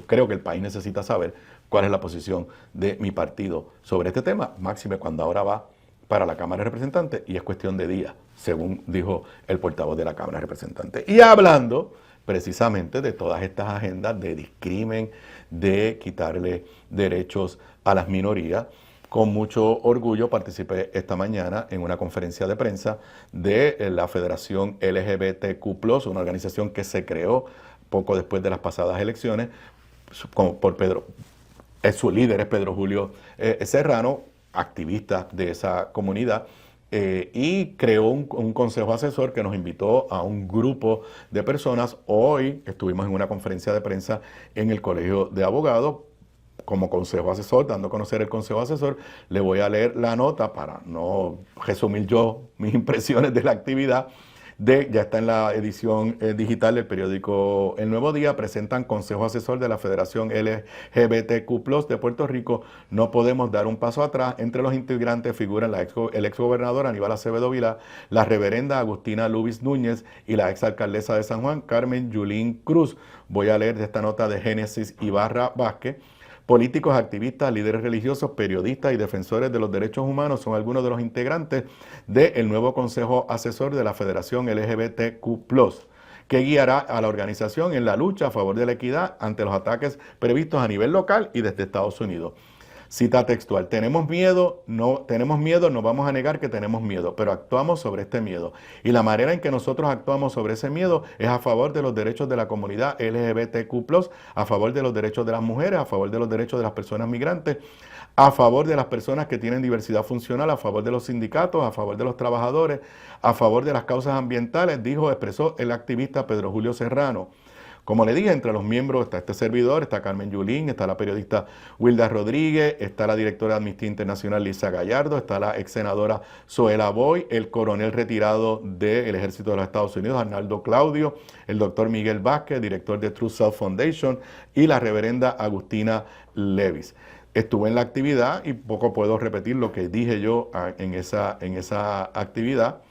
creo que el país necesita saber cuál es la posición de mi partido sobre este tema, máxime cuando ahora va para la Cámara de Representantes y es cuestión de días, según dijo el portavoz de la Cámara de Representantes. Y hablando precisamente de todas estas agendas de discrimen, de quitarle derechos a las minorías, con mucho orgullo participé esta mañana en una conferencia de prensa de la Federación LGBTQ+, una organización que se creó poco después de las pasadas elecciones, por su líder es Pedro Julio Serrano, activista de esa comunidad, y creó un consejo asesor que nos invitó a un grupo de personas. Hoy estuvimos en una conferencia de prensa en el Colegio de Abogados como consejo asesor, dando a conocer el consejo asesor. Le voy a leer la nota para no resumir yo mis impresiones de la actividad. Ya está en la edición digital del periódico El Nuevo Día. Presentan consejo asesor de la Federación LGBTQ+ de Puerto Rico. No podemos dar un paso atrás. Entre los integrantes figuran el exgobernador Aníbal Acevedo Vilá, la reverenda Agustina Lubis Núñez y la exalcaldesa de San Juan, Carmen Yulín Cruz. Voy a leer de esta nota de Génesis Ibarra Vázquez. Políticos, activistas, líderes religiosos, periodistas y defensores de los derechos humanos son algunos de los integrantes del nuevo Consejo Asesor de la Federación LGBTQ+, que guiará a la organización en la lucha a favor de la equidad ante los ataques previstos a nivel local y desde Estados Unidos. Cita textual: tenemos miedo, no vamos a negar que tenemos miedo, pero actuamos sobre este miedo. Y la manera en que nosotros actuamos sobre ese miedo es a favor de los derechos de la comunidad LGBTQ+, a favor de los derechos de las mujeres, a favor de los derechos de las personas migrantes, a favor de las personas que tienen diversidad funcional, a favor de los sindicatos, a favor de los trabajadores, a favor de las causas ambientales, expresó el activista Pedro Julio Serrano. Como le dije, entre los miembros está este servidor, está Carmen Yulín, está la periodista Wilda Rodríguez, está la directora de Amnistía Internacional Lisa Gallardo, está la ex senadora Zoela Boy, el coronel retirado del Ejército de los Estados Unidos, Arnaldo Claudio, el doctor Miguel Vázquez, director de True Self Foundation, y la reverenda Agustina Levis. Estuve en la actividad y poco puedo repetir lo que dije yo en esa actividad.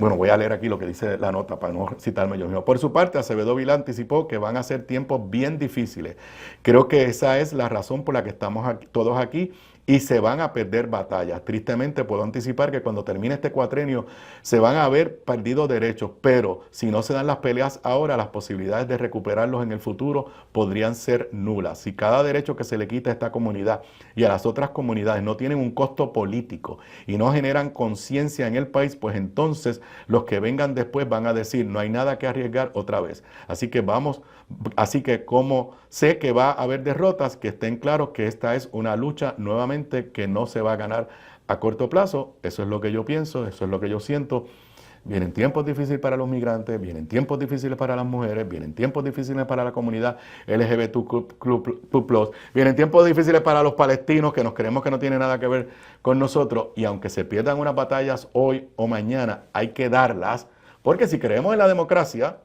Bueno, voy a leer aquí lo que dice la nota para no citarme yo mismo. Por su parte, Acevedo Vilá anticipó que van a ser tiempos bien difíciles. Creo que esa es la razón por la que estamos todos aquí y se van a perder batallas. Tristemente puedo anticipar que cuando termine este cuatrenio se van a haber perdido derechos, pero si no se dan las peleas ahora, las posibilidades de recuperarlos en el futuro podrían ser nulas. Si cada derecho que se le quita a esta comunidad y a las otras comunidades no tienen un costo político y no generan conciencia en el país, pues entonces los que vengan después van a decir no hay nada que arriesgar otra vez. Así que como sé que va a haber derrotas, que estén claros que esta es una lucha nuevamente que no se va a ganar a corto plazo. Eso es lo que yo pienso, eso es lo que yo siento. Vienen tiempos difíciles para los migrantes, vienen tiempos difíciles para las mujeres, vienen tiempos difíciles para la comunidad LGBTQ+, vienen tiempos difíciles para los palestinos que nos creemos que no tienen nada que ver con nosotros, y aunque se pierdan unas batallas hoy o mañana, hay que darlas, porque si creemos en la democracia,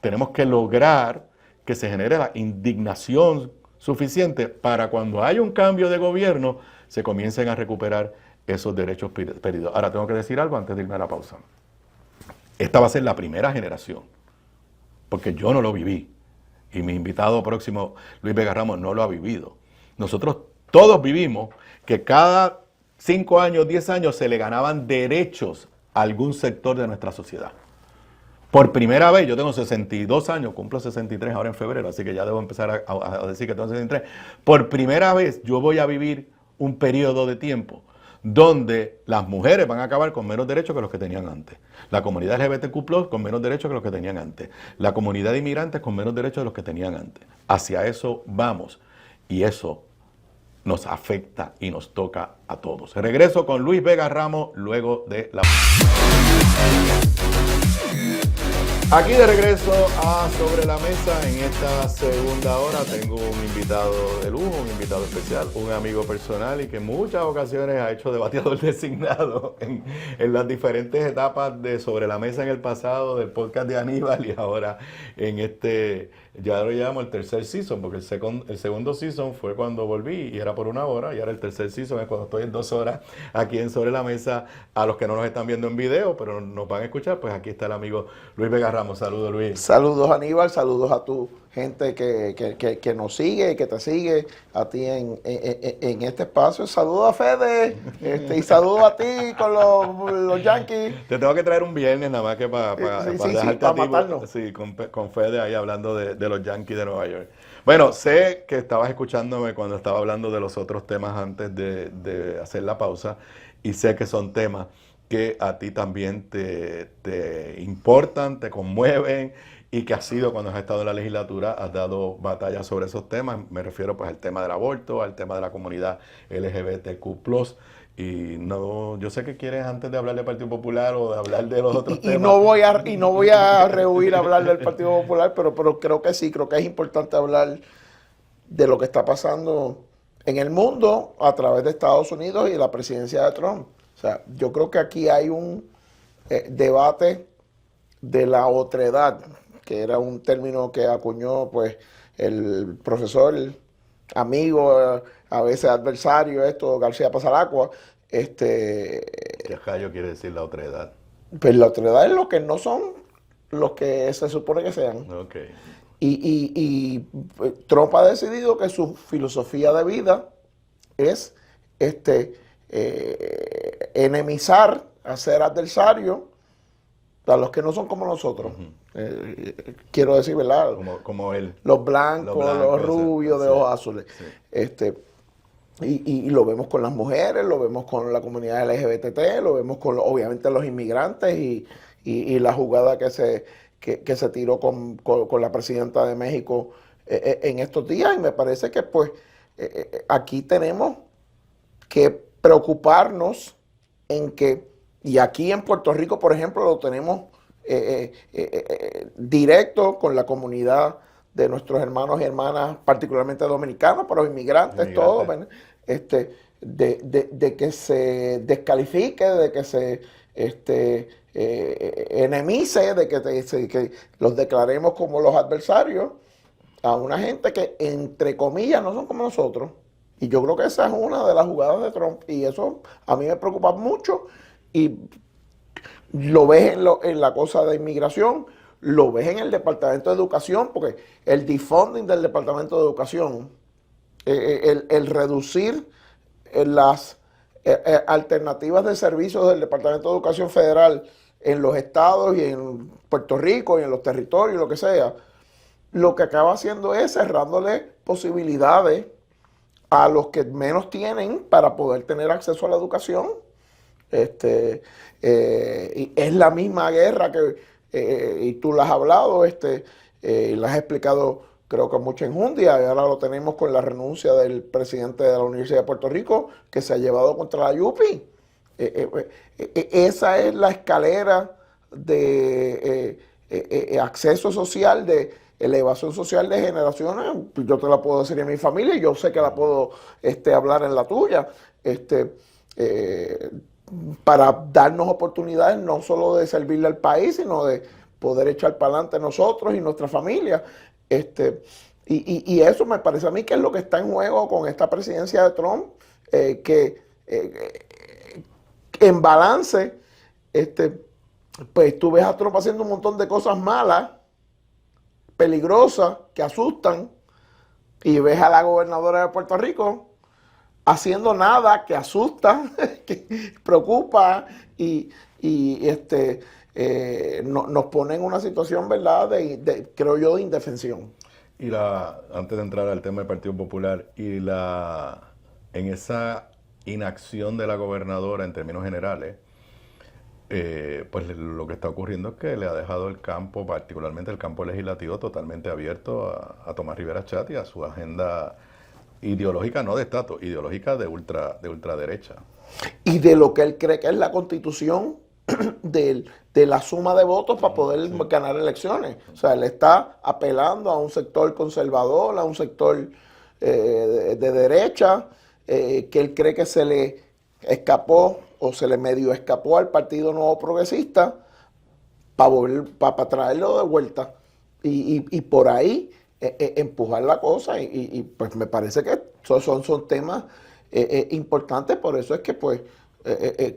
tenemos que lograr que se genere la indignación suficiente para cuando haya un cambio de gobierno, se comiencen a recuperar esos derechos perdidos. Ahora tengo que decir algo antes de irme a la pausa. Esta va a ser la primera generación, porque yo no lo viví, y mi invitado próximo, Luis Vega Ramos, no lo ha vivido. Nosotros todos vivimos que cada 5 años, 10 años se le ganaban derechos a algún sector de nuestra sociedad. Por primera vez, yo tengo 62 años, cumplo 63 ahora en febrero, así que ya debo empezar a decir que tengo 63. Por primera vez yo voy a vivir un periodo de tiempo donde las mujeres van a acabar con menos derechos que los que tenían antes. La comunidad LGBTQ+ con menos derechos que los que tenían antes. La comunidad de inmigrantes con menos derechos de los que tenían antes. Hacia eso vamos, y eso nos afecta y nos toca a todos. Regreso con Luis Vega Ramos luego de la... Aquí de regreso a Sobre la Mesa en esta segunda hora. Tengo un invitado de lujo, un invitado especial, un amigo personal y que en muchas ocasiones ha hecho debatidor designado en las diferentes etapas de Sobre la Mesa en el pasado, del podcast de Aníbal, y ahora en ya lo llamo el tercer season, porque el segundo season fue cuando volví y era por 1 hora, y ahora el tercer season es cuando estoy en 2 horas aquí en Sobre la Mesa. A los que no nos están viendo en video, pero nos van a escuchar, pues aquí está el amigo Luis Vega Ramos. Saludos, Luis. Saludos, Aníbal, saludos a tu gente que nos sigue, que te sigue, a ti en este espacio. Saludos a Fede y saludos a ti con los Yankees. Te tengo que traer un viernes nada más que para dejarte a ti, matarnos. Sí, con Fede ahí hablando de los Yankees de Nueva York. Bueno, sé que estabas escuchándome cuando estaba hablando de los otros temas antes de hacer la pausa, y sé que son temas que a ti también te importan, te conmueven, y que has sido, cuando has estado en la legislatura, has dado batallas sobre esos temas. Me refiero pues al tema del aborto, al tema de la comunidad LGBTQ+, y no, yo sé que quieres, antes de hablar del Partido Popular o de hablar de los otros temas. No voy a rehuir hablar del Partido Popular, pero creo que sí, creo que es importante hablar de lo que está pasando en el mundo a través de Estados Unidos y la presidencia de Trump. O sea, yo creo que aquí hay un debate de la otredad, que era un término que acuñó pues el profesor, amigo, a veces adversario, García Pasalacua. ¿Qué rayo quiere decir la otredad? Pues la otredad es lo que no son los que se supone que sean. Okay. Y Trump ha decidido que su filosofía de vida es enemizar, hacer adversario a los que no son como nosotros. Quiero decir, ¿verdad? Como él. Los blancos, los rubios, de ojos azules. Sí. Y lo vemos con las mujeres, lo vemos con la comunidad LGBT, lo vemos con, obviamente, los inmigrantes y la jugada que se tiró con la presidenta de México en estos días. Y me parece que pues aquí tenemos que preocuparnos en que, y aquí en Puerto Rico, por ejemplo, lo tenemos directo con la comunidad de nuestros hermanos y hermanas, particularmente dominicanos, pero inmigrantes, todos, de que se descalifique, de que se enemice, de que los declaremos como los adversarios a una gente que, entre comillas, no son como nosotros. Y yo creo que esa es una de las jugadas de Trump, y eso a mí me preocupa mucho, y lo ves en la cosa de inmigración, lo ves en el Departamento de Educación, porque el defunding del Departamento de Educación, el reducir las alternativas de servicios del Departamento de Educación Federal en los estados y en Puerto Rico y en los territorios, lo que sea, lo que acaba haciendo es cerrándole posibilidades a los que menos tienen para poder tener acceso a la educación. Y es la misma guerra y tú la has hablado, y la has explicado, creo que mucha enjundia, y ahora lo tenemos con la renuncia del presidente de la Universidad de Puerto Rico, que se ha llevado contra la UPI. Esa es la escalera de acceso social, de elevación social de generaciones. Yo te la puedo decir en mi familia y yo sé que la puedo hablar en la tuya. Para darnos oportunidades no solo de servirle al país, sino de poder echar para adelante nosotros y nuestra familia. Y eso me parece a mí que es lo que está en juego con esta presidencia de Trump, que en balance, pues tú ves a Trump haciendo un montón de cosas malas, peligrosas, que asustan, y ves a la gobernadora de Puerto Rico haciendo nada, que asusta, que preocupa y nos pone en una situación, ¿verdad?, creo yo, de indefensión. Y antes de entrar al tema del Partido Popular, en esa inacción de la gobernadora en términos generales, pues lo que está ocurriendo es que le ha dejado el campo, particularmente el campo legislativo, totalmente abierto a Tomás Rivera Chatz y a su agenda ideológica, no de estatus, ideológica de ultraderecha. Y de lo que él cree que es la constitución de la suma de votos para poder ganar elecciones. O sea, él está apelando a un sector conservador, a un sector de derecha, que él cree que se le escapó o se le medio escapó al Partido Nuevo Progresista para traerlo de vuelta. Y por ahí empujar la cosa y pues me parece que son temas importantes. Por eso es que pues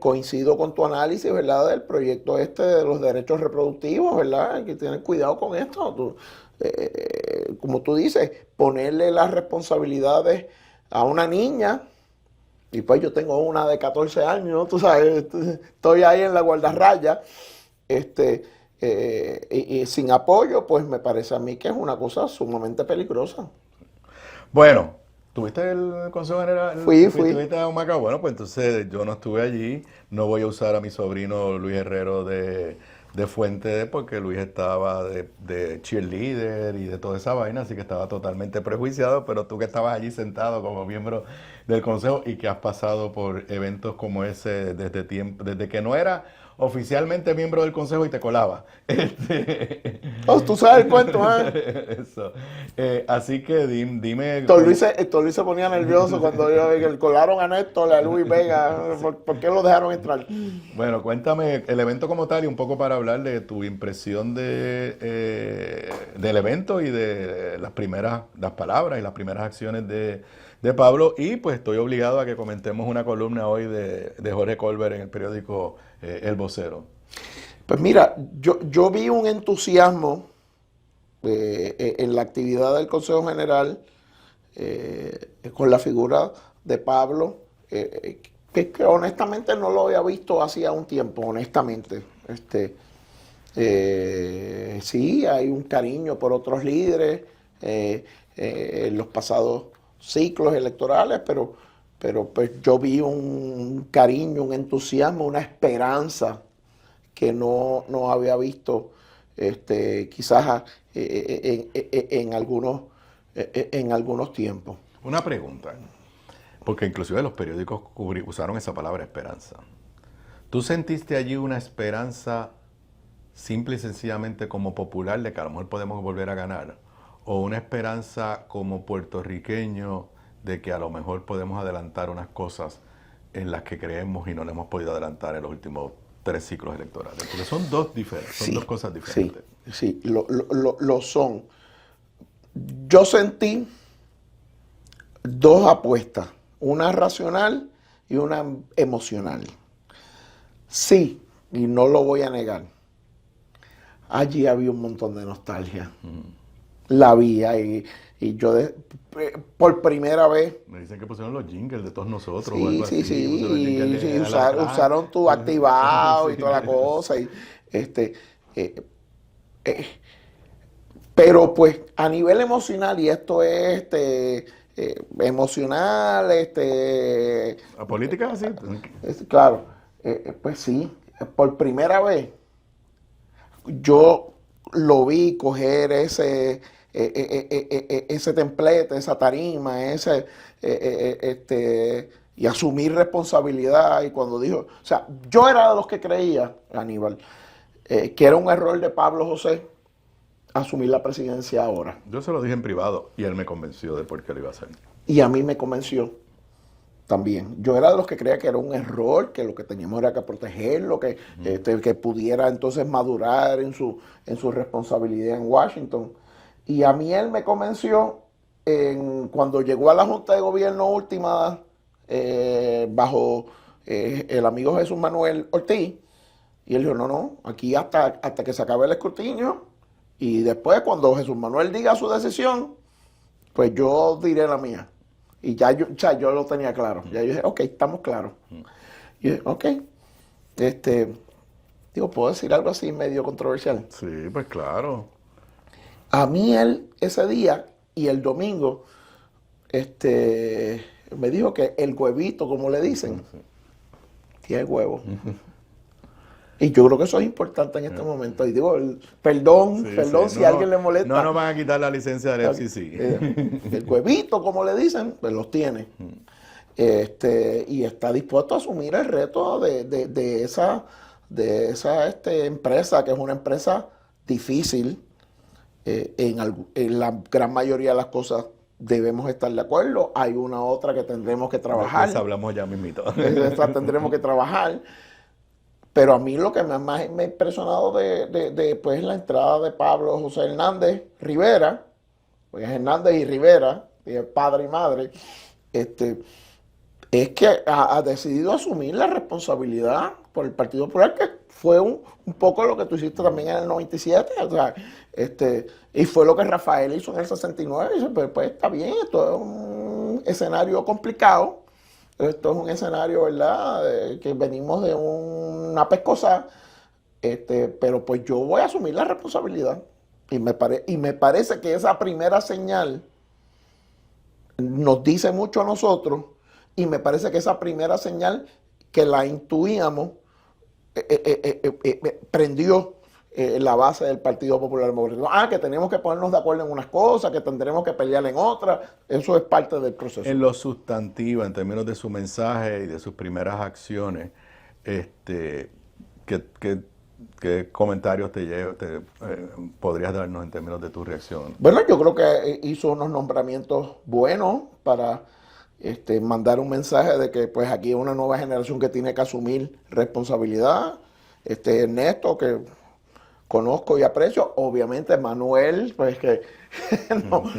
coincido con tu análisis, ¿verdad?, del proyecto de los derechos reproductivos, ¿verdad? Hay que tener cuidado con esto. Como tú dices, ponerle las responsabilidades a una niña, y pues yo tengo una de 14 años, tú sabes, estoy ahí en la guardarraya, y sin apoyo, pues me parece a mí que es una cosa sumamente peligrosa. Bueno, ¿tuviste el Consejo General? Fui. ¿Tuviste a Humacao? Bueno, pues entonces yo no estuve allí, no voy a usar a mi sobrino Luis Herrero de fuente, porque Luis estaba de cheerleader y de toda esa vaina, así que estaba totalmente prejuiciado, pero tú que estabas allí sentado como miembro del Consejo y que has pasado por eventos como ese desde que no era oficialmente miembro del Consejo y te colaba. Tú sabes el cuento, ¿eh? Eso. Así que dime... Héctor Luis se ponía nervioso cuando colaron a Néstor, a Luis Vega. ¿Por qué lo dejaron entrar? Bueno, cuéntame el evento como tal y un poco para hablar de tu impresión del evento y de las palabras y las primeras acciones de Pablo. Y pues estoy obligado a que comentemos una columna hoy de Jorge Colbert en el periódico El Vocero. Pues mira, yo vi un entusiasmo en la actividad del Consejo General con la figura de Pablo, que honestamente no lo había visto hacía un tiempo, honestamente. Sí, hay un cariño por otros líderes en los pasados ciclos electorales, pero pues yo vi un cariño, un entusiasmo, una esperanza que no había visto quizás en algunos tiempos. Una pregunta, porque inclusive los periódicos usaron esa palabra esperanza. ¿Tú sentiste allí una esperanza simple y sencillamente como popular de que a lo mejor podemos volver a ganar, o una esperanza como puertorriqueño de que a lo mejor podemos adelantar unas cosas en las que creemos y no le hemos podido adelantar en los últimos 3 ciclos electorales? Porque son dos diferentes, son dos cosas diferentes. Sí, lo son. Yo sentí 2 apuestas, una racional y una emocional. Sí, y no lo voy a negar, allí había un montón de nostalgia. La había y yo por primera vez... Me dicen que pusieron los jingles de todos nosotros. Sí, o algo así, y usaron tu activado y toda la cosa. Y, pero pues a nivel emocional, y esto es emocional, ¿La política es así? claro, pues sí, por primera vez yo lo vi coger ese templete, esa tarima, y asumir responsabilidad. Y cuando dijo, o sea, yo era de los que creía, Aníbal, que era un error de Pablo José asumir la presidencia ahora. Yo se lo dije en privado y él me convenció de por qué lo iba a hacer. Y a mí me convenció también. Yo era de los que creía que era un error, que lo que teníamos era que protegerlo, que pudiera entonces madurar en su responsabilidad en Washington. Y a mí él me convenció cuando llegó a la Junta de Gobierno última bajo el amigo Jesús Manuel Ortiz. Y él dijo, no, aquí hasta que se acabe el escrutinio. Y después, cuando Jesús Manuel diga su decisión, pues yo diré la mía. Y ya yo lo tenía claro. Ya yo dije, ok, estamos claros. Y yo dije, ok. ¿Puedo decir algo así medio controversial? Sí, pues claro. A mí él, ese día y el domingo, me dijo que el huevito, como le dicen, tiene huevo. Y yo creo que eso es importante en este momento. Y digo, perdón si a alguien le molesta. No nos van a quitar la licencia del FCC. El huevito, como le dicen, pues los tiene. Y está dispuesto a asumir el reto de esa empresa, que es una empresa difícil. En la gran mayoría de las cosas debemos estar de acuerdo. Hay una otra que tendremos que trabajar. Esa hablamos ya mismito. Esa tendremos que trabajar. Pero a mí lo que más me ha impresionado pues, la entrada de Pablo José Hernández Rivera, pues es Hernández y Rivera, padre y madre, es que ha decidido asumir la responsabilidad por el Partido Popular, que fue un poco lo que tú hiciste también en el 97, o sea, y fue lo que Rafael hizo en el 69, y dice, pues está bien, esto es un escenario complicado. Esto es un escenario, ¿verdad?, que venimos de una pescosa, pero pues yo voy a asumir la responsabilidad. Y me parece que esa primera señal nos dice mucho a nosotros, y me parece que esa primera señal que la intuíamos prendió la base del Partido Popular Democrático. Que tenemos que ponernos de acuerdo en unas cosas, que tendremos que pelear en otras. Eso es parte del proceso. En lo sustantivo, en términos de su mensaje y de sus primeras acciones, ¿qué comentarios podrías darnos en términos de tu reacción? Bueno, yo creo que hizo unos nombramientos buenos para mandar un mensaje de que pues aquí hay una nueva generación que tiene que asumir responsabilidad. Ernesto, que conozco y aprecio, obviamente Manuel, pues que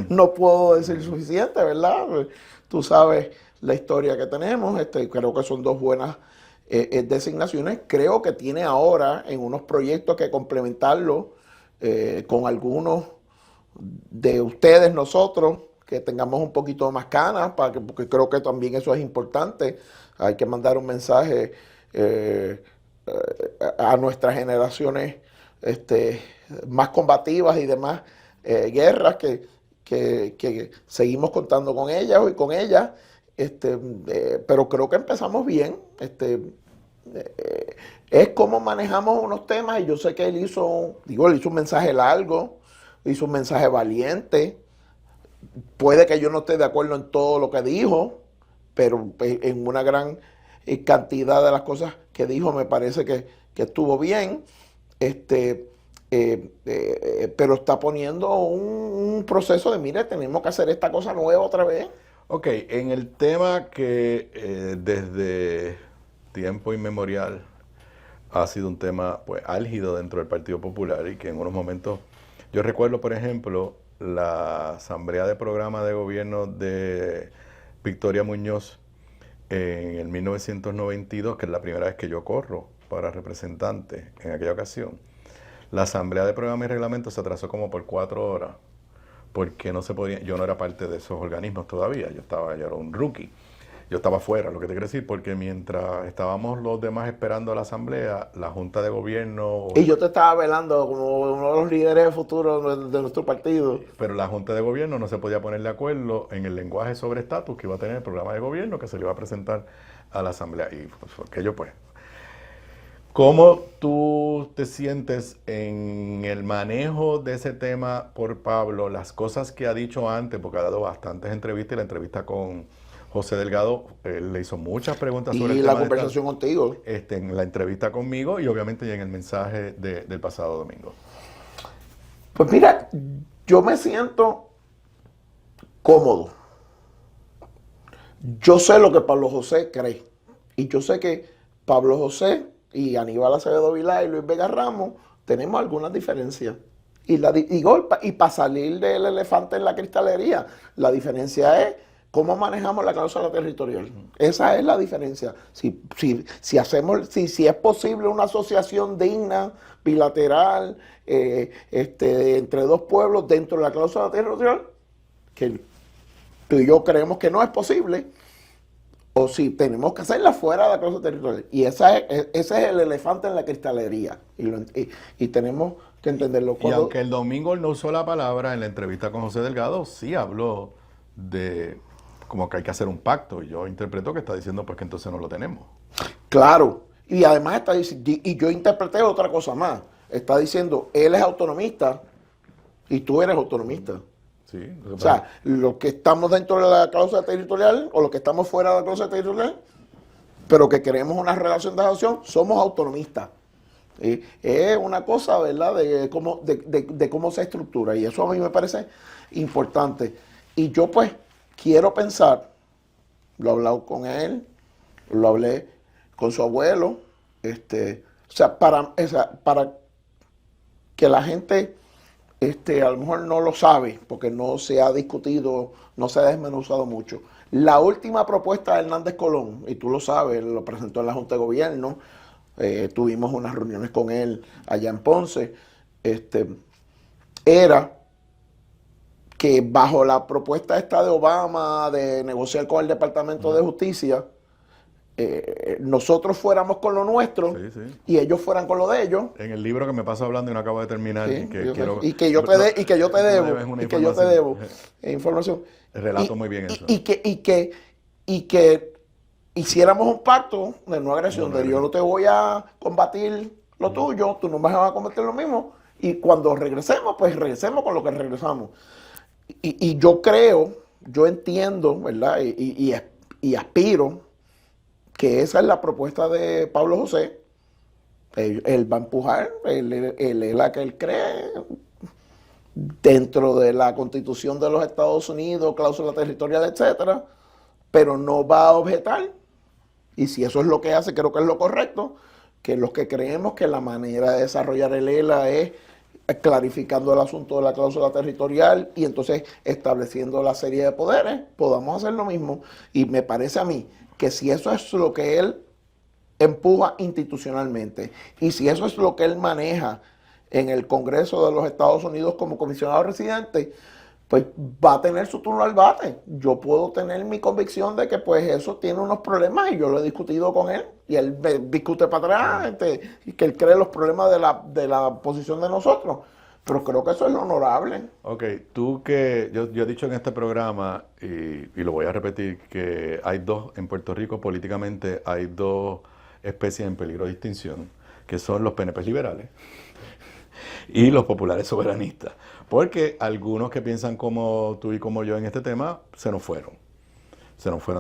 no puedo decir suficiente, ¿verdad? Tú sabes la historia que tenemos, creo que son 2 buenas designaciones. Creo que tiene ahora en unos proyectos que complementarlo con algunos de ustedes, nosotros, que tengamos un poquito más ganas, porque creo que también eso es importante. Hay que mandar un mensaje a nuestras generaciones más combativas y demás guerras que seguimos contando con ellas y con ellas, pero creo que empezamos bien. Es como manejamos unos temas, y yo sé que él hizo un mensaje largo, hizo un mensaje valiente. Puede que yo no esté de acuerdo en todo lo que dijo, pero en una gran cantidad de las cosas que dijo me parece que estuvo bien. pero está poniendo un proceso de, mire, tenemos que hacer esta cosa nueva otra vez. Ok, en el tema que desde tiempo inmemorial ha sido un tema pues álgido dentro del Partido Popular y que en unos momentos, yo recuerdo por ejemplo la asamblea de programa de gobierno de Victoria Muñoz en el 1992, que es la primera vez que yo corro para representante en aquella ocasión. La asamblea de programa y reglamento se atrasó como por 4 horas porque no se podía, yo no era parte de esos organismos todavía, yo era un rookie. Yo estaba fuera, lo que te quiero decir, porque mientras estábamos los demás esperando a la asamblea, la Junta de Gobierno... Y yo te estaba velando como uno de los líderes futuros de nuestro partido. Pero la Junta de Gobierno no se podía poner de acuerdo en el lenguaje sobre estatus que iba a tener el programa de gobierno que se le iba a presentar a la asamblea. Y pues, aquello pues... ¿Cómo tú te sientes en el manejo de ese tema por Pablo? Las cosas que ha dicho antes, porque ha dado bastantes entrevistas, y la entrevista con José Delgado, él le hizo muchas preguntas sobre el tema. Y la conversación contigo. En la entrevista conmigo y obviamente en el mensaje del pasado domingo. Pues mira, yo me siento cómodo. Yo sé lo que Pablo José cree. Y yo sé que Pablo José y Aníbal Acevedo Vilá y Luis Vega Ramos tenemos algunas diferencias. Y para salir del elefante en la cristalería, la diferencia es cómo manejamos la cláusula territorial. Esa es la diferencia. Si es posible una asociación digna, bilateral, entre dos pueblos dentro de la cláusula territorial, que tú y yo creemos que no es posible, o si tenemos que hacerla fuera de la cláusula territorial. Y ese es el elefante en la cristalería. Y tenemos que entenderlo. Y aunque el domingo él no usó la palabra, en la entrevista con José Delgado sí habló de como que hay que hacer un pacto. Y yo interpreto que está diciendo pues que entonces no lo tenemos. Claro. Y además está diciendo, y yo interpreté otra cosa más. Está diciendo, él es autonomista y tú eres autonomista. Sí, o sea, los que estamos dentro de la cláusula territorial o los que estamos fuera de la cláusula territorial, pero que queremos una relación de asociación, somos autonomistas. Es una cosa, ¿verdad?, de cómo se estructura. Y eso a mí me parece importante. Y yo pues quiero pensar, lo he hablado con él, lo hablé con su abuelo, para que la gente a lo mejor no lo sabe, porque no se ha discutido, no se ha desmenuzado mucho. La última propuesta de Hernández Colón, y tú lo sabes, lo presentó en la Junta de Gobierno, tuvimos unas reuniones con él allá en Ponce, era que bajo la propuesta esta de Obama de negociar con el Departamento de Justicia, nosotros fuéramos con lo nuestro y ellos fueran con lo de ellos. En el libro que me paso hablando y no acabo de terminar, sí, y que yo te debo información. Relato muy bien eso. Y que hiciéramos un pacto de no agresión, de yo no te voy a combatir lo tuyo, tú no me vas a combatir lo mismo, y cuando regresemos, pues regresemos con lo que regresamos. Y yo creo, yo entiendo, ¿verdad? Y aspiro que esa es la propuesta de Pablo José. Él va a empujar, él es la que él cree dentro de la Constitución de los Estados Unidos, cláusula territorial, etcétera, pero no va a objetar. Y si eso es lo que hace, creo que es lo correcto, que los que creemos que la manera de desarrollar el ELA es clarificando el asunto de la cláusula territorial y entonces estableciendo la serie de poderes, podamos hacer lo mismo. Y me parece a mí que si eso es lo que él empuja institucionalmente y si eso es lo que él maneja en el Congreso de los Estados Unidos como comisionado residente, pues va a tener su turno al bate. Yo puedo tener mi convicción de que pues eso tiene unos problemas y yo lo he discutido con él y él me discute para atrás y que él cree los problemas de la posición de nosotros. Pero creo que eso es lo honorable. Ok, tú que yo he dicho en este programa, y lo voy a repetir, que hay en Puerto Rico políticamente hay dos especies en peligro de extinción, que son los PNP liberales y los populares soberanistas. Porque algunos que piensan como tú y como yo en este tema se nos fueron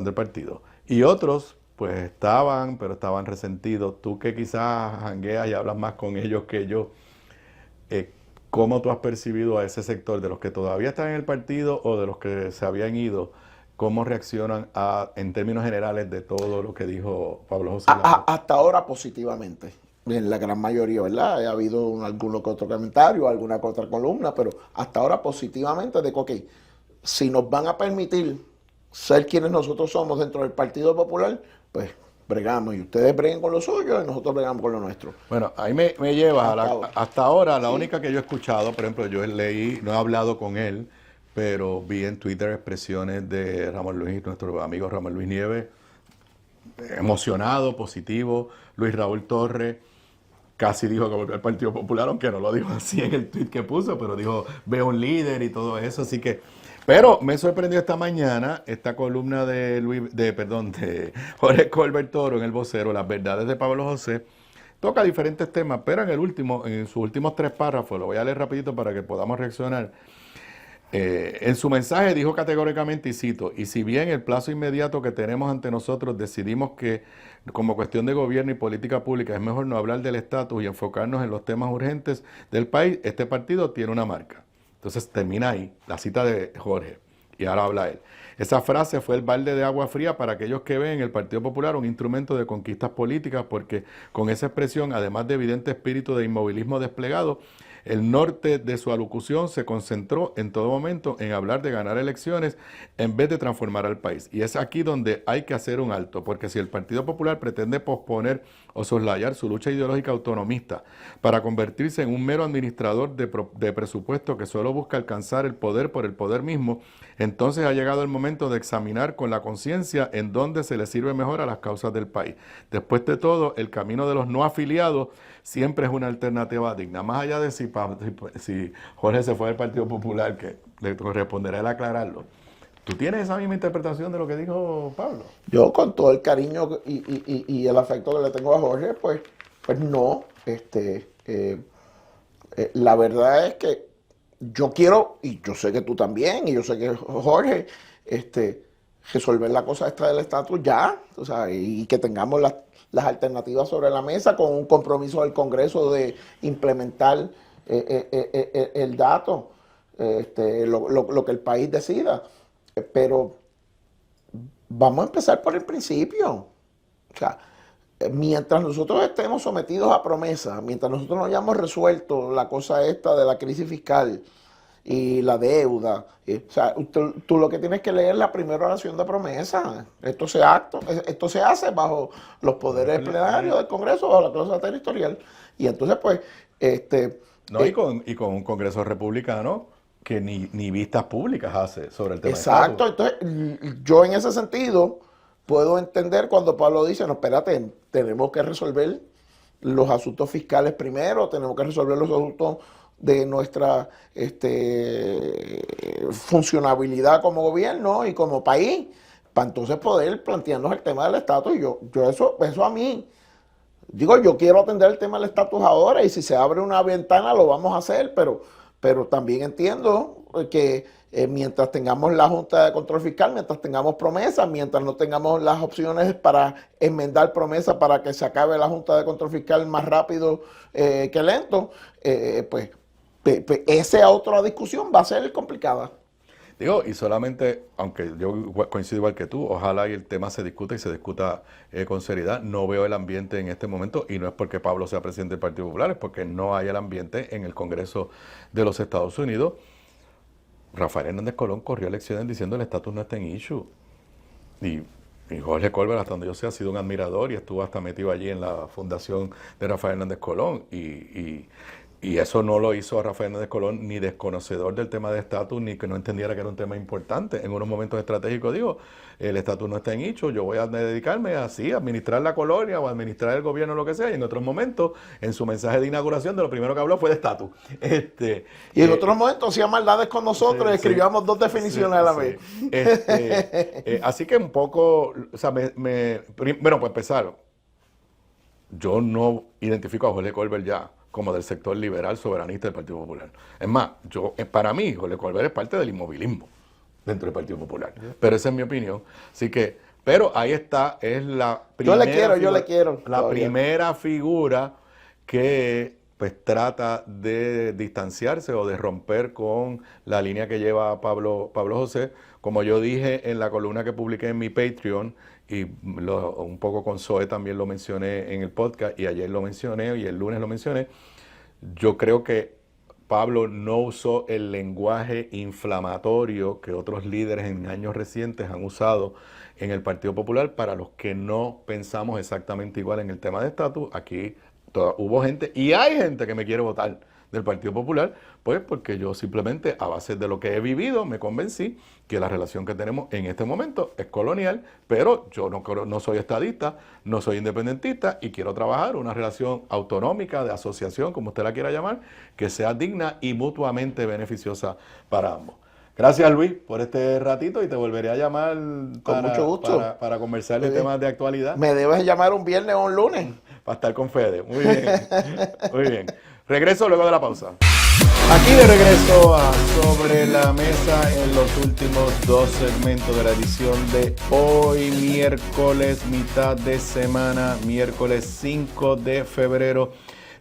del partido. Y otros pues estaban, pero estaban resentidos. Tú que quizás jangueas y hablas más con ellos que yo, ¿cómo tú has percibido a ese sector de los que todavía están en el partido o de los que se habían ido? ¿Cómo reaccionan en términos generales de todo lo que dijo Pablo José Lázaro? Hasta ahora positivamente, en la gran mayoría, ¿verdad? Ha habido alguno que otro comentario, alguna que otra columna, pero hasta ahora positivamente de que, ok, si nos van a permitir ser quienes nosotros somos dentro del Partido Popular, pues bregamos y ustedes breguen con lo suyo y nosotros bregamos con lo nuestro. Bueno, ahí me llevas hasta ahora, la única que yo he escuchado, por ejemplo, yo leí, no he hablado con él, pero vi en Twitter expresiones de Ramón Luis, nuestro amigo Ramón Luis Nieves, emocionado, positivo. Luis Raúl Torres casi dijo que volvió al Partido Popular, aunque no lo dijo así en el tweet que puso, pero dijo, veo un líder y todo eso, así que... Pero me sorprendió esta mañana esta columna de Jorge Colbert Toro en El Vocero, Las verdades de Pablo José. Toca diferentes temas, pero en sus últimos 3 párrafos, lo voy a leer rapidito para que podamos reaccionar. En su mensaje dijo categóricamente, y cito, y si bien el plazo inmediato que tenemos ante nosotros decidimos que como cuestión de gobierno y política pública es mejor no hablar del estatus y enfocarnos en los temas urgentes del país, este partido tiene una marca. Entonces termina ahí la cita de Jorge y ahora habla él. Esa frase fue el balde de agua fría para aquellos que ven en el Partido Popular un instrumento de conquistas políticas, porque con esa expresión, además de evidente espíritu de inmovilismo desplegado, el norte de su alocución se concentró en todo momento en hablar de ganar elecciones en vez de transformar al país. Y es aquí donde hay que hacer un alto, porque si el Partido Popular pretende posponer o soslayar su lucha ideológica autonomista para convertirse en un mero administrador de presupuesto que solo busca alcanzar el poder por el poder mismo, entonces ha llegado el momento de examinar con la conciencia en dónde se le sirve mejor a las causas del país. Después de todo, el camino de los no afiliados siempre es una alternativa digna. Más allá de si Jorge se fue del Partido Popular, que le corresponderá el aclararlo. ¿Tú tienes esa misma interpretación de lo que dijo Pablo? Yo, con todo el cariño y el afecto que le tengo a Jorge, pues no. La verdad es que yo quiero, y yo sé que tú también, y yo sé que Jorge, resolver la cosa esta del estatus ya, o sea, y que tengamos las alternativas sobre la mesa con un compromiso del Congreso de implementar el dato, lo que el país decida. Pero vamos a empezar por el principio. O sea, mientras nosotros estemos sometidos a promesas, mientras nosotros no hayamos resuelto la cosa esta de la crisis fiscal y la deuda, o sea, tú lo que tienes que leer es la primera oración de promesa. Esto se hace bajo los poderes plenarios del Congreso, bajo la cláusula territorial. Y entonces, pues, y con un Congreso republicano que ni vistas públicas hace sobre el tema. Exacto. Entonces, yo en ese sentido puedo entender cuando Pablo dice, no, espérate, tenemos que resolver los asuntos fiscales primero, tenemos que resolver los asuntos de nuestra funcionabilidad como gobierno y como país, para entonces poder plantearnos el tema del estatus. Y yo eso a mí, digo, yo quiero atender el tema del estatus ahora, y si se abre una ventana lo vamos a hacer, pero también entiendo que mientras tengamos la Junta de Control Fiscal, mientras tengamos promesas, mientras no tengamos las opciones para enmendar promesas para que se acabe la Junta de Control Fiscal más rápido que lento, pues esa otra discusión va a ser complicada. Digo, y solamente, aunque yo coincido igual que tú, ojalá y el tema se discuta y se discuta con seriedad. No veo el ambiente en este momento, y no es porque Pablo sea presidente del Partido Popular, es porque no hay el ambiente en el Congreso de los Estados Unidos. Rafael Hernández Colón corrió elecciones diciendo el estatus no está en issue. Y Jorge Colbert, hasta donde yo sé, ha sido un admirador y estuvo hasta metido allí en la fundación de Rafael Hernández Colón. Y eso no lo hizo a Rafael Hernández Colón ni desconocedor del tema de estatus, ni que no entendiera que era un tema importante. En unos momentos estratégicos dijo, el estatus no está en hecho, yo voy a dedicarme así, a administrar la colonia o a administrar el gobierno, lo que sea. Y en otros momentos, en su mensaje de inauguración, de lo primero que habló fue de estatus. Y en otros momentos hacía maldades con nosotros, escribíamos dos definiciones a la vez. Así que un poco, o sea, bueno, para empezar, yo no identifico a Jorge Colbert ya como del sector liberal soberanista del Partido Popular. Es más, para mí, Jorge Colbert es parte del inmovilismo dentro del Partido Popular. Pero esa es mi opinión. Así que Pero ahí está, es la primera Yo le quiero. La todavía. primera figura que pues trata de distanciarse o de romper con la línea que lleva Pablo José. Como yo dije en la columna que publiqué en mi Patreon, y un poco con Zoe también lo mencioné en el podcast, y ayer lo mencioné, y el lunes lo mencioné, yo creo que Pablo no usó el lenguaje inflamatorio que otros líderes en años recientes han usado en el Partido Popular. Para los que no pensamos exactamente igual en el tema de estatus, aquí hubo gente, y hay gente que me quiere votar del Partido Popular, pues porque yo simplemente a base de lo que he vivido me convencí que la relación que tenemos en este momento es colonial, pero yo no soy estadista, no soy independentista y quiero trabajar una relación autonómica, de asociación, como usted la quiera llamar, que sea digna y mutuamente beneficiosa para ambos. Gracias, Luis, por este ratito, y te volveré a llamar mucho gusto. para conversar de temas de actualidad. Me debes llamar un viernes o un lunes. Para estar con Fede. Muy bien. Muy bien. Regreso luego de la pausa. Aquí de regreso a Sobre la Mesa en los últimos dos segmentos de la edición de hoy, miércoles, mitad de semana, miércoles 5 de febrero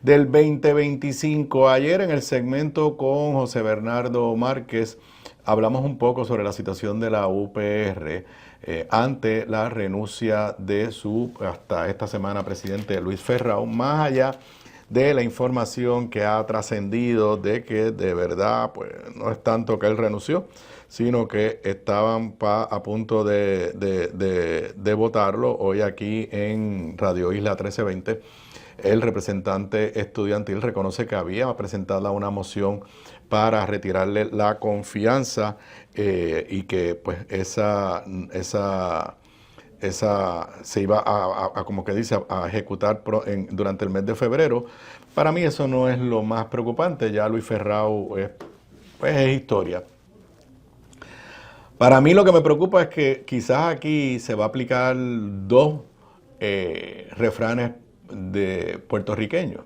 del 2025. Ayer en el segmento con José Bernardo Márquez hablamos un poco sobre la situación de la UPR ante la renuncia de su, hasta esta semana, presidente Luis Ferrao, más allá de la información que ha trascendido de que de verdad pues no es tanto que él renunció, sino que estaban a punto de votarlo. Hoy aquí en Radio Isla 1320, el representante estudiantil reconoce que había presentado una moción para retirarle la confianza y que pues esa se iba a como que dice, a ejecutar durante el mes de febrero. Para mí eso no es lo más preocupante, ya Luis Ferrao pues es historia. Para mí lo que me preocupa es que quizás aquí se va a aplicar dos refranes de puertorriqueños,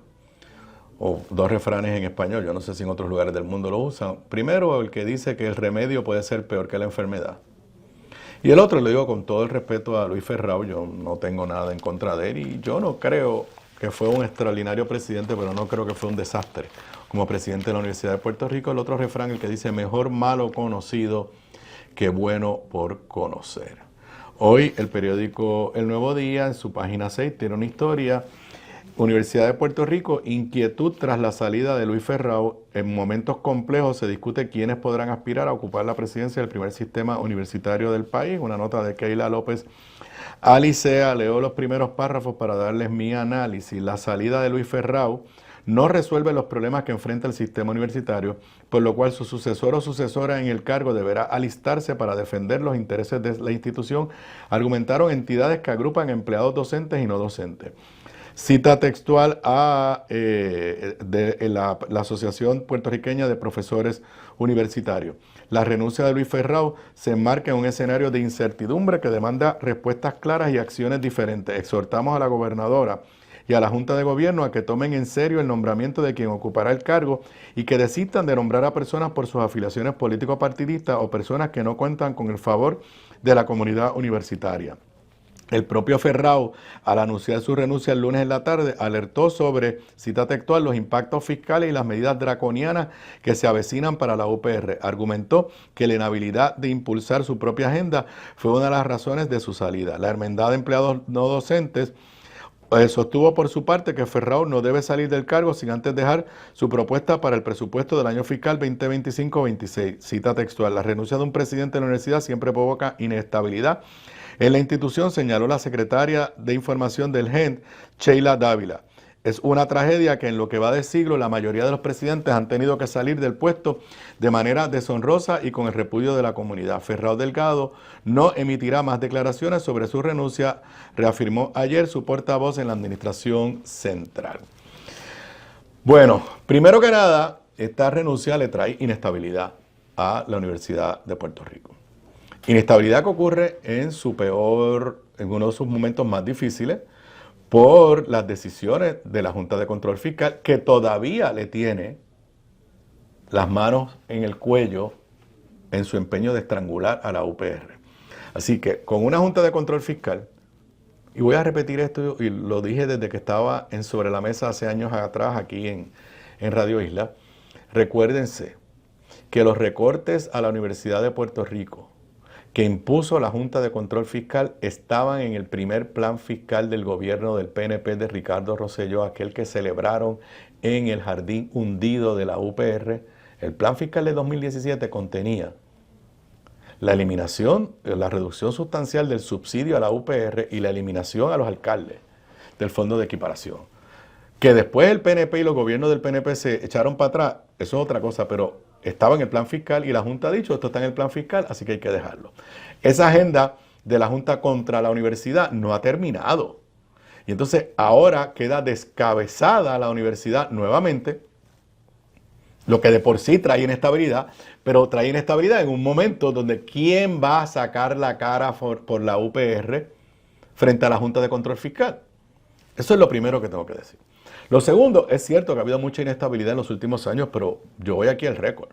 o dos refranes en español, yo no sé si en otros lugares del mundo lo usan. Primero, el que dice que el remedio puede ser peor que la enfermedad. Y el otro, le digo con todo el respeto a Luis Ferrao, yo no tengo nada en contra de él y yo no creo que fue un extraordinario presidente, pero no creo que fue un desastre como presidente de la Universidad de Puerto Rico. El otro refrán, el que dice mejor malo conocido que bueno por conocer. Hoy el periódico El Nuevo Día, en su página 6, tiene una historia. Universidad de Puerto Rico, inquietud tras la salida de Luis Ferrao. En momentos complejos se discute quiénes podrán aspirar a ocupar la presidencia del primer sistema universitario del país. Una nota de Keila López Alicea. Leo los primeros párrafos para darles mi análisis. La salida de Luis Ferrao no resuelve los problemas que enfrenta el sistema universitario, por lo cual su sucesor o sucesora en el cargo deberá alistarse para defender los intereses de la institución, argumentaron entidades que agrupan empleados docentes y no docentes. Cita textual de la Asociación Puertorriqueña de Profesores Universitarios. La renuncia de Luis Ferrao se enmarca en un escenario de incertidumbre que demanda respuestas claras y acciones diferentes. Exhortamos a la gobernadora y a la Junta de Gobierno a que tomen en serio el nombramiento de quien ocupará el cargo y que desistan de nombrar a personas por sus afiliaciones político-partidistas o personas que no cuentan con el favor de la comunidad universitaria. El propio Ferrao, al anunciar su renuncia el lunes en la tarde, alertó sobre, cita textual, los impactos fiscales y las medidas draconianas que se avecinan para la UPR. Argumentó que la inhabilidad de impulsar su propia agenda fue una de las razones de su salida. La Hermandad de Empleados No Docentes sostuvo por su parte que Ferrao no debe salir del cargo sin antes dejar su propuesta para el presupuesto del año fiscal 2025-26. Cita textual, la renuncia de un presidente de la universidad siempre provoca inestabilidad en la institución, señaló la secretaria de Información del GENT, Sheila Dávila. Es una tragedia que en lo que va de siglo la mayoría de los presidentes han tenido que salir del puesto de manera deshonrosa y con el repudio de la comunidad. Ferrao Delgado no emitirá más declaraciones sobre su renuncia, reafirmó ayer su portavoz en la administración central. Bueno, primero que nada, esta renuncia le trae inestabilidad a la Universidad de Puerto Rico. Inestabilidad que ocurre en uno de sus momentos más difíciles, por las decisiones de la Junta de Control Fiscal, que todavía le tiene las manos en el cuello en su empeño de estrangular a la UPR. Así que con una Junta de Control Fiscal, y voy a repetir esto, y lo dije desde que estaba en Sobre la Mesa hace años atrás aquí en Radio Isla, recuérdense que los recortes a la Universidad de Puerto Rico que impuso la Junta de Control Fiscal estaban en el primer plan fiscal del gobierno del PNP de Ricardo Rosselló, aquel que celebraron en el jardín hundido de la UPR. El plan fiscal de 2017 contenía la eliminación, la reducción sustancial del subsidio a la UPR y la eliminación a los alcaldes del fondo de equiparación. Que después el PNP y los gobiernos del PNP se echaron para atrás, eso es otra cosa, pero estaba en el plan fiscal y la Junta ha dicho, esto está en el plan fiscal, así que hay que dejarlo. Esa agenda de la Junta contra la universidad no ha terminado. Y entonces ahora queda descabezada la universidad nuevamente, lo que de por sí trae inestabilidad, pero trae inestabilidad en un momento donde ¿quién va a sacar la cara por la UPR frente a la Junta de Control Fiscal? Eso es lo primero que tengo que decir. Lo segundo, es cierto que ha habido mucha inestabilidad en los últimos años, pero yo voy aquí al récord.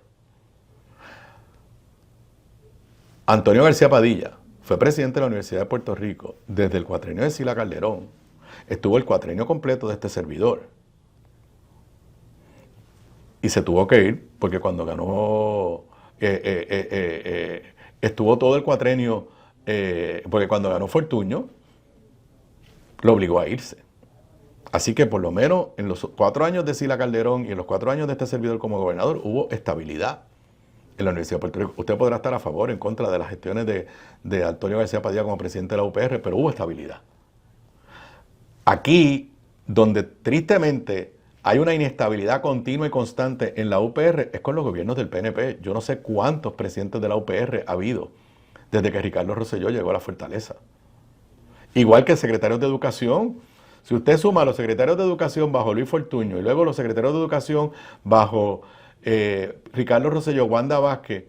Antonio García Padilla fue presidente de la Universidad de Puerto Rico desde el cuatrenio de Sila Calderón. Estuvo el cuatrenio completo de este servidor. Y se tuvo que ir porque cuando ganó, estuvo todo el cuatrenio, porque cuando ganó Fortuño, lo obligó a irse. Así que por lo menos en los 4 años de Sila Calderón y en los 4 años de este servidor como gobernador hubo estabilidad en la Universidad de Puerto Rico. Usted podrá estar a favor o en contra de las gestiones de Antonio García Padilla como presidente de la UPR, pero hubo estabilidad. Aquí, donde tristemente hay una inestabilidad continua y constante en la UPR, es con los gobiernos del PNP. Yo no sé cuántos presidentes de la UPR ha habido desde que Ricardo Rosselló llegó a la Fortaleza. Igual que secretarios de Educación. Si usted suma a los secretarios de Educación bajo Luis Fortuño y luego los secretarios de Educación bajo Ricardo Rosselló, Wanda Vázquez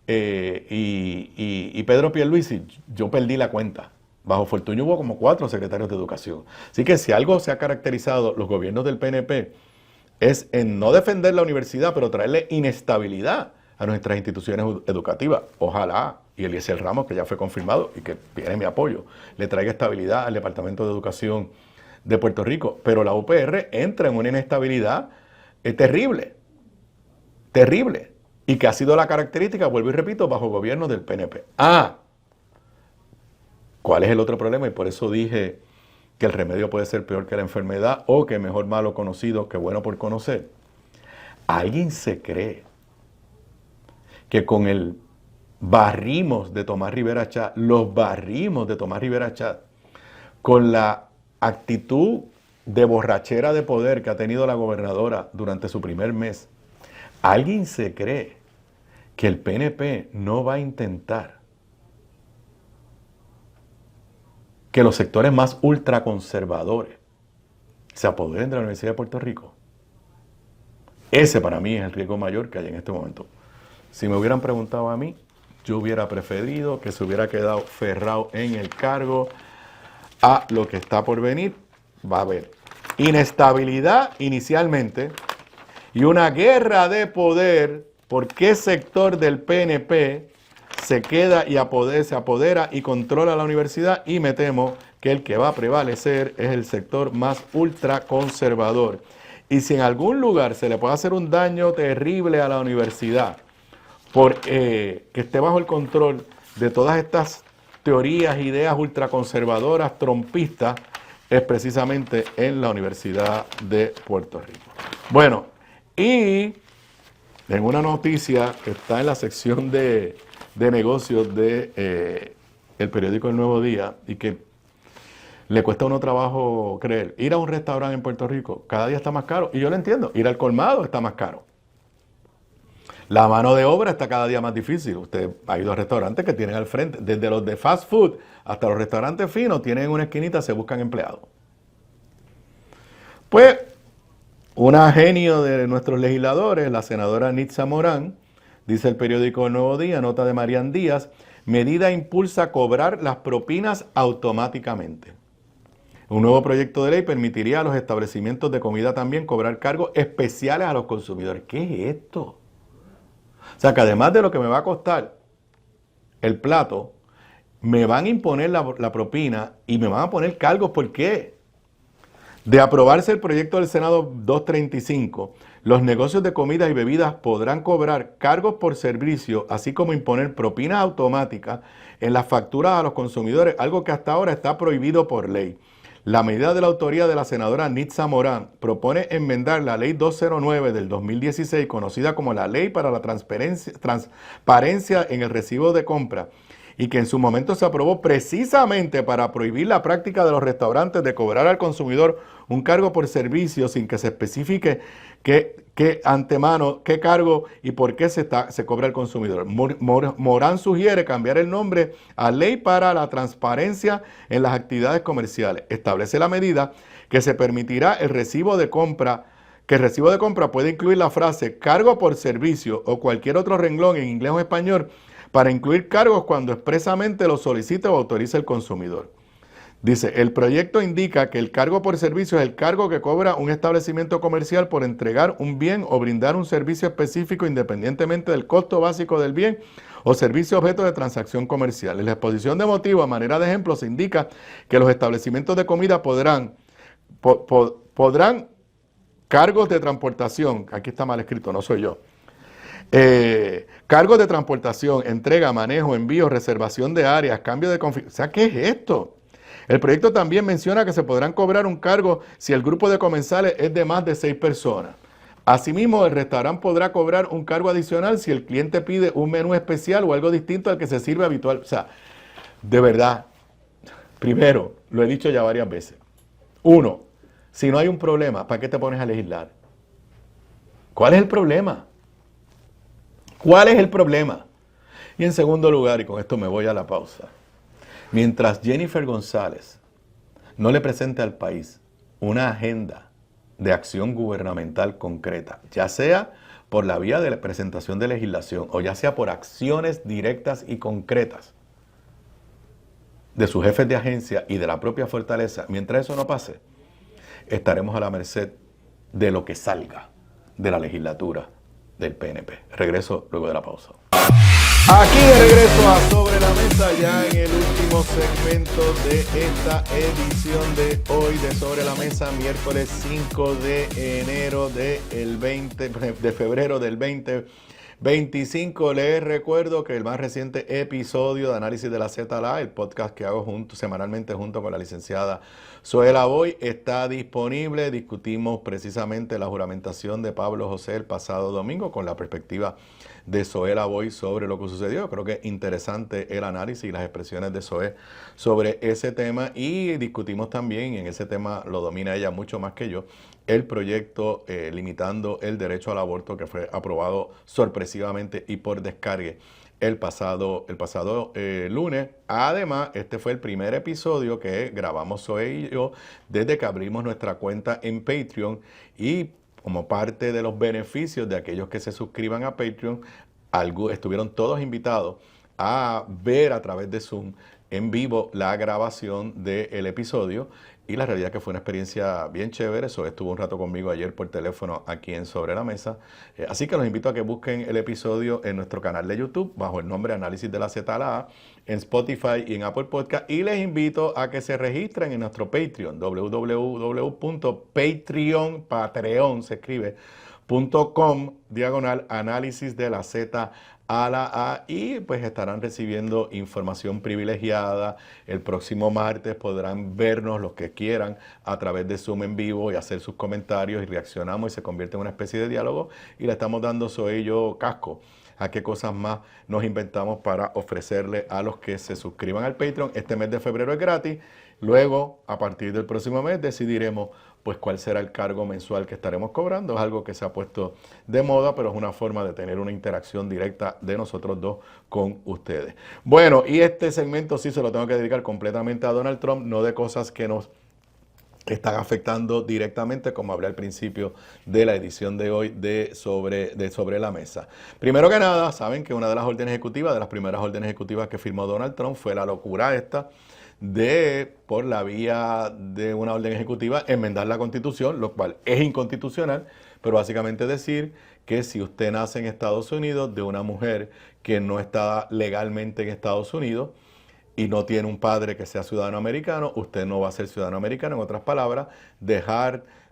y Pedro Pierluisi, yo perdí la cuenta. Bajo Fortuño hubo como 4 secretarios de Educación. Así que si algo se ha caracterizado los gobiernos del PNP es en no defender la universidad, pero traerle inestabilidad a nuestras instituciones educativas. Ojalá, y Eliezer Ramos, que ya fue confirmado y que tiene mi apoyo, le traiga estabilidad al Departamento de Educación de Puerto Rico, pero la UPR entra en una inestabilidad terrible, y que ha sido la característica, vuelvo y repito, bajo gobierno del PNP. ¿Cuál es el otro problema? Y por eso dije que el remedio puede ser peor que la enfermedad, o que mejor malo conocido que bueno por conocer. ¿Alguien se cree que con el barrimos de Tomás Rivera Chat, con la actitud de borrachera de poder que ha tenido la gobernadora durante su primer mes, ¿alguien se cree que el PNP no va a intentar que los sectores más ultraconservadores se apoderen de la Universidad de Puerto Rico? Ese para mí es el riesgo mayor que hay en este momento. Si me hubieran preguntado a mí, yo hubiera preferido que se hubiera quedado Ferrao en el cargo. A lo que está por venir, va a haber inestabilidad inicialmente y una guerra de poder por qué sector del PNP se queda y se apodera y controla la universidad, y me temo que el que va a prevalecer es el sector más ultraconservador. Y si en algún lugar se le puede hacer un daño terrible a la universidad porque que esté bajo el control de todas estas teorías, ideas ultraconservadoras, trompistas, es precisamente en la Universidad de Puerto Rico. Bueno, y en una noticia que está en la sección de negocios de el periódico El Nuevo Día, y que le cuesta a uno trabajo creer, ir a un restaurante en Puerto Rico cada día está más caro, y yo lo entiendo, ir al colmado está más caro. La mano de obra está cada día más difícil. Usted ha ido a restaurantes que tienen al frente, desde los de fast food hasta los restaurantes finos, tienen en una esquinita, se buscan empleados. Pues, una genio de nuestros legisladores, la senadora Nitza Morán, dice el periódico El Nuevo Día, nota de Marian Díaz, medida impulsa cobrar las propinas automáticamente. Un nuevo proyecto de ley permitiría a los establecimientos de comida también cobrar cargos especiales a los consumidores. ¿Qué es esto? O sea, que además de lo que me va a costar el plato, me van a imponer la propina y me van a poner cargos. ¿Por qué? De aprobarse el proyecto del Senado 235, los negocios de comida y bebidas podrán cobrar cargos por servicio, así como imponer propinas automáticas en las facturas a los consumidores, algo que hasta ahora está prohibido por ley. La medida de la autoría de la senadora Nitza Morán propone enmendar la Ley 209 del 2016, conocida como la Ley para la Transparencia en el Recibo de Compra, y que en su momento se aprobó precisamente para prohibir la práctica de los restaurantes de cobrar al consumidor un cargo por servicio sin que se especifique qué antemano, qué cargo y por qué se cobra al consumidor. Morán sugiere cambiar el nombre a Ley para la Transparencia en las Actividades Comerciales. Establece la medida que se permitirá el recibo de compra, que el recibo de compra puede incluir la frase cargo por servicio o cualquier otro renglón en inglés o español para incluir cargos cuando expresamente lo solicite o autorice el consumidor. Dice, el proyecto indica que el cargo por servicio es el cargo que cobra un establecimiento comercial por entregar un bien o brindar un servicio específico independientemente del costo básico del bien o servicio objeto de transacción comercial. En la exposición de motivos, a manera de ejemplo, se indica que los establecimientos de comida podrán cargos de transportación, aquí está mal escrito, no soy yo, cargos de transportación, entrega, manejo, envío, reservación de áreas, cambio de configuración. O sea, ¿qué es esto? El proyecto también menciona que se podrán cobrar un cargo si el grupo de comensales es de más de 6 personas. Asimismo, el restaurante podrá cobrar un cargo adicional si el cliente pide un menú especial o algo distinto al que se sirve habitual. O sea, de verdad, primero, lo he dicho ya varias veces. 1, si no hay un problema, ¿para qué te pones a legislar? ¿Cuál es el problema? ¿Cuál es el problema? Y en segundo lugar, y con esto me voy a la pausa, mientras Jennifer González no le presente al país una agenda de acción gubernamental concreta, ya sea por la vía de la presentación de legislación o ya sea por acciones directas y concretas de sus jefes de agencia y de la propia Fortaleza, mientras eso no pase, estaremos a la merced de lo que salga de la legislatura del PNP. Regreso luego de la pausa. Aquí de regreso a Sobre la Mesa, ya en el último segmento de esta edición de hoy de Sobre la Mesa, miércoles 5 de enero de febrero del 2025. Les recuerdo que el más reciente episodio de Análisis de la ZLA, el podcast que hago semanalmente junto con la licenciada Zoela Boy, está disponible. Discutimos precisamente la juramentación de Pablo José el pasado domingo con la perspectiva de Zoela Boy sobre lo que sucedió. Creo que es interesante el análisis y las expresiones de Zoé sobre ese tema, y discutimos también, y en ese tema lo domina ella mucho más que yo, el proyecto limitando el derecho al aborto que fue aprobado sorpresivamente y por descargue el pasado lunes. Además, este fue el primer episodio que grabamos Zoé y yo desde que abrimos nuestra cuenta en Patreon, y como parte de los beneficios de aquellos que se suscriban a Patreon, estuvieron todos invitados a ver a través de Zoom en vivo la grabación del episodio, y la realidad es que fue una experiencia bien chévere. Eso estuvo un rato conmigo ayer por teléfono aquí en Sobre la Mesa. Así que los invito a que busquen el episodio en nuestro canal de YouTube bajo el nombre Análisis de la ZLA, en Spotify y en Apple Podcast, y les invito a que se registren en nuestro Patreon, patreon.com/análisis de la Z a la A, y pues estarán recibiendo información privilegiada. El próximo martes podrán vernos los que quieran a través de Zoom en vivo y hacer sus comentarios, y reaccionamos y se convierte en una especie de diálogo, y le estamos dando Zoé y yo casco a qué cosas más nos inventamos para ofrecerle a los que se suscriban al Patreon. Este mes de febrero es gratis. Luego, a partir del próximo mes, decidiremos pues cuál será el cargo mensual que estaremos cobrando. Es algo que se ha puesto de moda, pero es una forma de tener una interacción directa de nosotros dos con ustedes. Bueno, y este segmento sí se lo tengo que dedicar completamente a Donald Trump, no de cosas que nos están afectando directamente, como hablé al principio de la edición de hoy de Sobre la Mesa. Primero que nada, saben que una de las órdenes ejecutivas, de las primeras órdenes ejecutivas que firmó Donald Trump, fue la locura esta de, por la vía de una orden ejecutiva, enmendar la Constitución, lo cual es inconstitucional, pero básicamente decir que si usted nace en Estados Unidos de una mujer que no está legalmente en Estados Unidos, y no tiene un padre que sea ciudadano americano, usted no va a ser ciudadano americano. En otras palabras,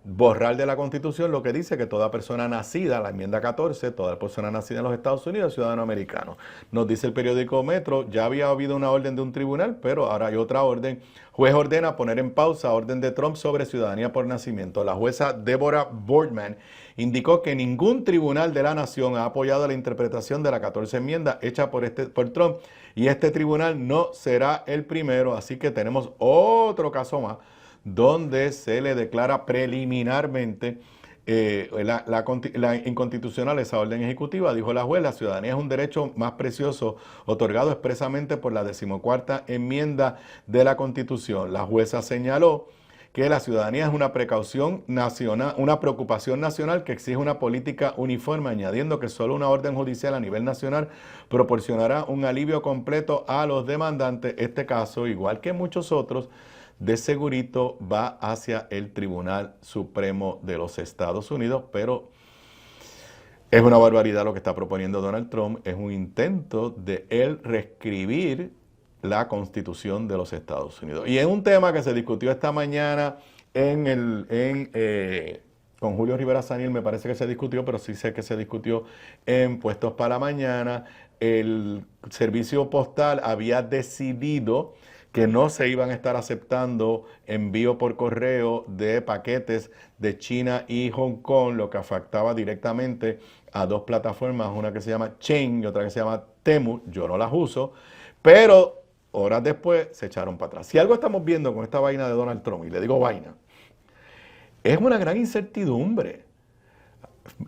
borrar de la Constitución lo que dice que toda persona nacida, la enmienda 14, toda persona nacida en los Estados Unidos es ciudadano americano. Nos dice el periódico Metro, ya había habido una orden de un tribunal, pero ahora hay otra orden. Juez ordena poner en pausa orden de Trump sobre ciudadanía por nacimiento. La jueza Deborah Boardman indicó que ningún tribunal de la nación ha apoyado la interpretación de la 14 enmienda hecha por Trump, y este tribunal no será el primero, así que tenemos otro caso más donde se le declara preliminarmente la inconstitucional esa orden ejecutiva. Dijo la juez, la ciudadanía es un derecho más precioso otorgado expresamente por la 14ª enmienda de la Constitución. La jueza señaló que la ciudadanía es una precaución nacional, una preocupación nacional que exige una política uniforme, añadiendo que solo una orden judicial a nivel nacional proporcionará un alivio completo a los demandantes. Este caso, igual que muchos otros, de segurito va hacia el Tribunal Supremo de los Estados Unidos, pero es una barbaridad lo que está proponiendo Donald Trump. Es un intento de él reescribir la Constitución de los Estados Unidos. Y es un tema que se discutió esta mañana con Julio Rivera Saniel, me parece que se discutió, pero sí sé que se discutió en Puestos para la Mañana. El servicio postal había decidido que no se iban a estar aceptando envío por correo de paquetes de China y Hong Kong, lo que afectaba directamente a dos plataformas, una que se llama Chain y otra que se llama Temu. Yo no las uso, pero horas después se echaron para atrás. Si algo estamos viendo con esta vaina de Donald Trump, y le digo vaina, es una gran incertidumbre.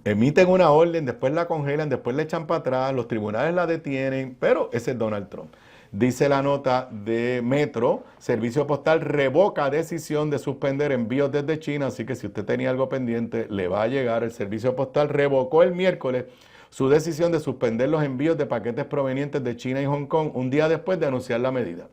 Emiten una orden, después la congelan, después la echan para atrás, los tribunales la detienen, pero ese es Donald Trump. Dice la nota de Metro, Servicio Postal revoca decisión de suspender envíos desde China, así que si usted tenía algo pendiente, le va a llegar. El Servicio Postal revocó el miércoles su decisión de suspender los envíos de paquetes provenientes de China y Hong Kong un día después de anunciar la medida.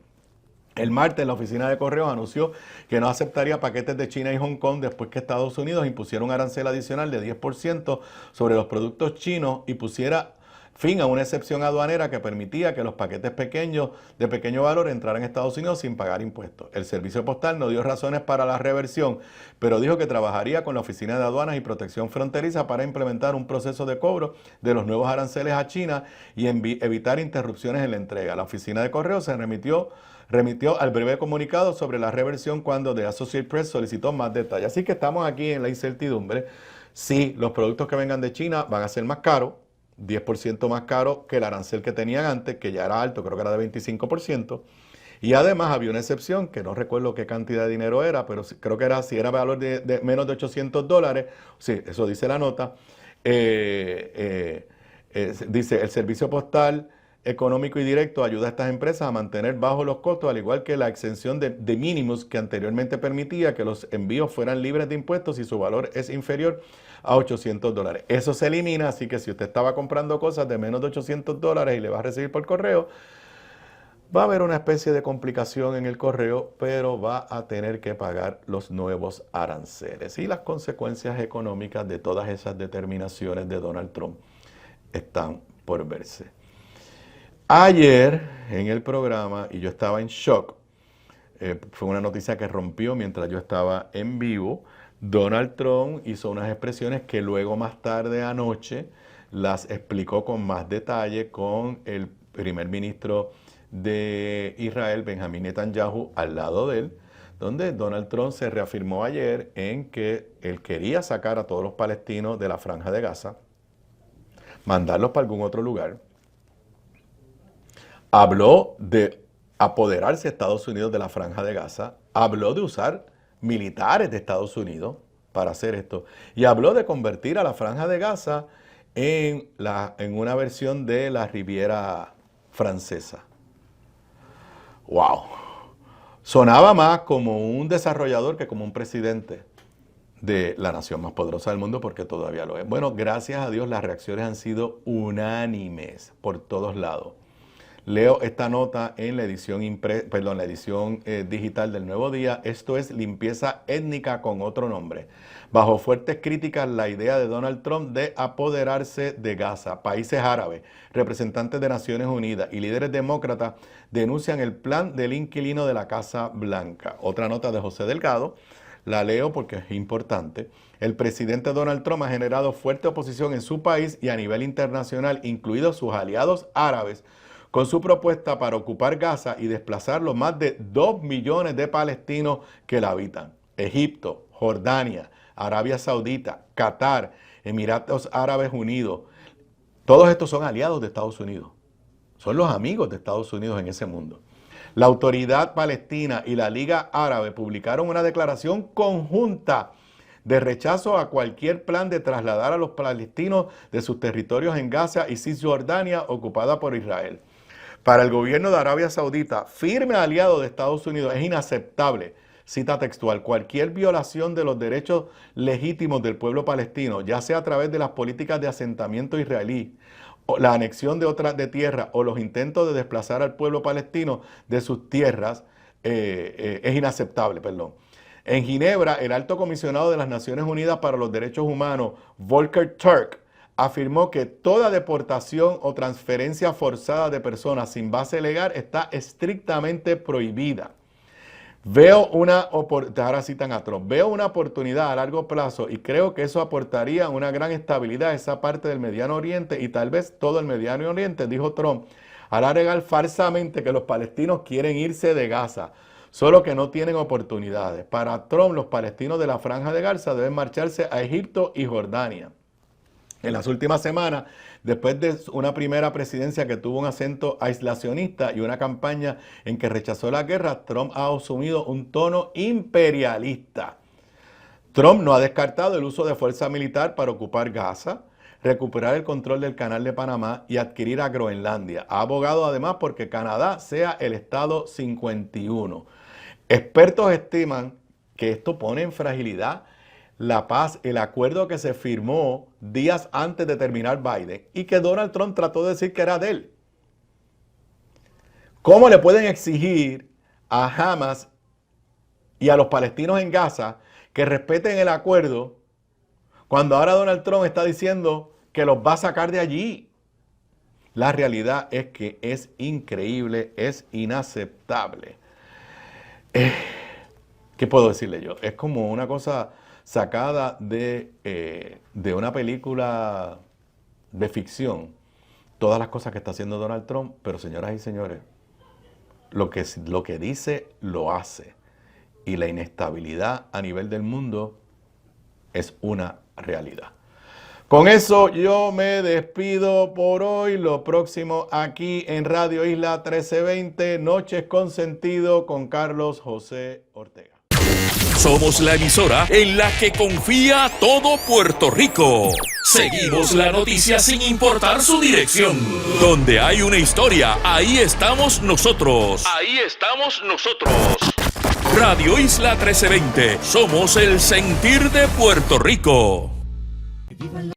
El martes, la oficina de correos anunció que no aceptaría paquetes de China y Hong Kong después que Estados Unidos impusiera un arancel adicional de 10% sobre los productos chinos y pusiera fin a una excepción aduanera que permitía que los paquetes pequeños de pequeño valor entraran a Estados Unidos sin pagar impuestos. El Servicio Postal no dio razones para la reversión, pero dijo que trabajaría con la Oficina de Aduanas y Protección Fronteriza para implementar un proceso de cobro de los nuevos aranceles a China y evitar interrupciones en la entrega. La Oficina de Correos se remitió al breve comunicado sobre la reversión cuando The Associated Press solicitó más detalles. Así que estamos aquí en la incertidumbre. Si los productos que vengan de China van a ser más caros, 10% más caro que el arancel que tenían antes, que ya era alto, creo que era de 25%. Y además había una excepción, que no recuerdo qué cantidad de dinero era, pero creo que era, si era valor de menos de $800, sí, eso dice la nota, dice, el Servicio Postal Económico y Directo ayuda a estas empresas a mantener bajos los costos, al igual que la exención de mínimos que anteriormente permitía que los envíos fueran libres de impuestos si su valor es inferior a $800. Eso se elimina, así que si usted estaba comprando cosas de menos de $800 y le va a recibir por correo, va a haber una especie de complicación en el correo, pero va a tener que pagar los nuevos aranceles. Y las consecuencias económicas de todas esas determinaciones de Donald Trump están por verse. Ayer en el programa, y yo estaba en shock, fue una noticia que rompió mientras yo estaba en vivo. Donald Trump hizo unas expresiones que luego más tarde anoche las explicó con más detalle con el primer ministro de Israel, Benjamín Netanyahu, al lado de él, donde Donald Trump se reafirmó ayer en que él quería sacar a todos los palestinos de la Franja de Gaza, mandarlos para algún otro lugar. Habló de apoderarse Estados Unidos de la Franja de Gaza, habló de usar militares de Estados Unidos para hacer esto, y habló de convertir a la Franja de Gaza en una versión de la Riviera Francesa. ¡Wow! Sonaba más como un desarrollador que como un presidente de la nación más poderosa del mundo, porque todavía lo es. Bueno, gracias a Dios las reacciones han sido unánimes por todos lados. Leo esta nota en la edición digital del Nuevo Día. Esto es limpieza étnica con otro nombre. Bajo fuertes críticas, la idea de Donald Trump de apoderarse de Gaza. Países árabes, representantes de Naciones Unidas y líderes demócratas denuncian el plan del inquilino de la Casa Blanca. Otra nota de José Delgado, la leo porque es importante. El presidente Donald Trump ha generado fuerte oposición en su país y a nivel internacional, incluidos sus aliados árabes, con su propuesta para ocupar Gaza y desplazar los más de 2 millones de palestinos que la habitan. Egipto, Jordania, Arabia Saudita, Qatar, Emiratos Árabes Unidos, todos estos son aliados de Estados Unidos. Son los amigos de Estados Unidos en ese mundo. La Autoridad Palestina y la Liga Árabe publicaron una declaración conjunta de rechazo a cualquier plan de trasladar a los palestinos de sus territorios en Gaza y Cisjordania ocupada por Israel. Para el gobierno de Arabia Saudita, firme aliado de Estados Unidos, es inaceptable, cita textual, cualquier violación de los derechos legítimos del pueblo palestino, ya sea a través de las políticas de asentamiento israelí, o la anexión de tierra o los intentos de desplazar al pueblo palestino de sus tierras, es inaceptable, perdón. En Ginebra, el alto comisionado de las Naciones Unidas para los Derechos Humanos, Volker Turk, afirmó que toda deportación o transferencia forzada de personas sin base legal está estrictamente prohibida. Ahora citan a Trump, veo una oportunidad a largo plazo y creo que eso aportaría una gran estabilidad a esa parte del Mediano Oriente y tal vez todo el Mediano Oriente, dijo Trump, al alegar falsamente que los palestinos quieren irse de Gaza, solo que no tienen oportunidades. Para Trump, los palestinos de la Franja de Gaza deben marcharse a Egipto y Jordania. En las últimas semanas, después de una primera presidencia que tuvo un acento aislacionista y una campaña en que rechazó la guerra, Trump ha asumido un tono imperialista. Trump no ha descartado el uso de fuerza militar para ocupar Gaza, recuperar el control del Canal de Panamá y adquirir a Groenlandia. Ha abogado además porque Canadá sea el estado 51. Expertos estiman que esto pone en fragilidad la paz, el acuerdo que se firmó días antes de terminar Biden y que Donald Trump trató de decir que era de él. ¿Cómo le pueden exigir a Hamas y a los palestinos en Gaza que respeten el acuerdo cuando ahora Donald Trump está diciendo que los va a sacar de allí? La realidad es que es increíble, es inaceptable. ¿Qué puedo decirle yo? Es como una cosa sacada de una película de ficción, todas las cosas que está haciendo Donald Trump, pero señoras y señores, lo que dice, lo hace. Y la inestabilidad a nivel del mundo es una realidad. Con eso yo me despido por hoy. Lo próximo aquí en Radio Isla 1320, Noches con Sentido con Carlos José Ortega. Somos la emisora en la que confía todo Puerto Rico. Seguimos la noticia sin importar su dirección. Donde hay una historia, ahí estamos nosotros. Ahí estamos nosotros. Radio Isla 1320. Somos el sentir de Puerto Rico.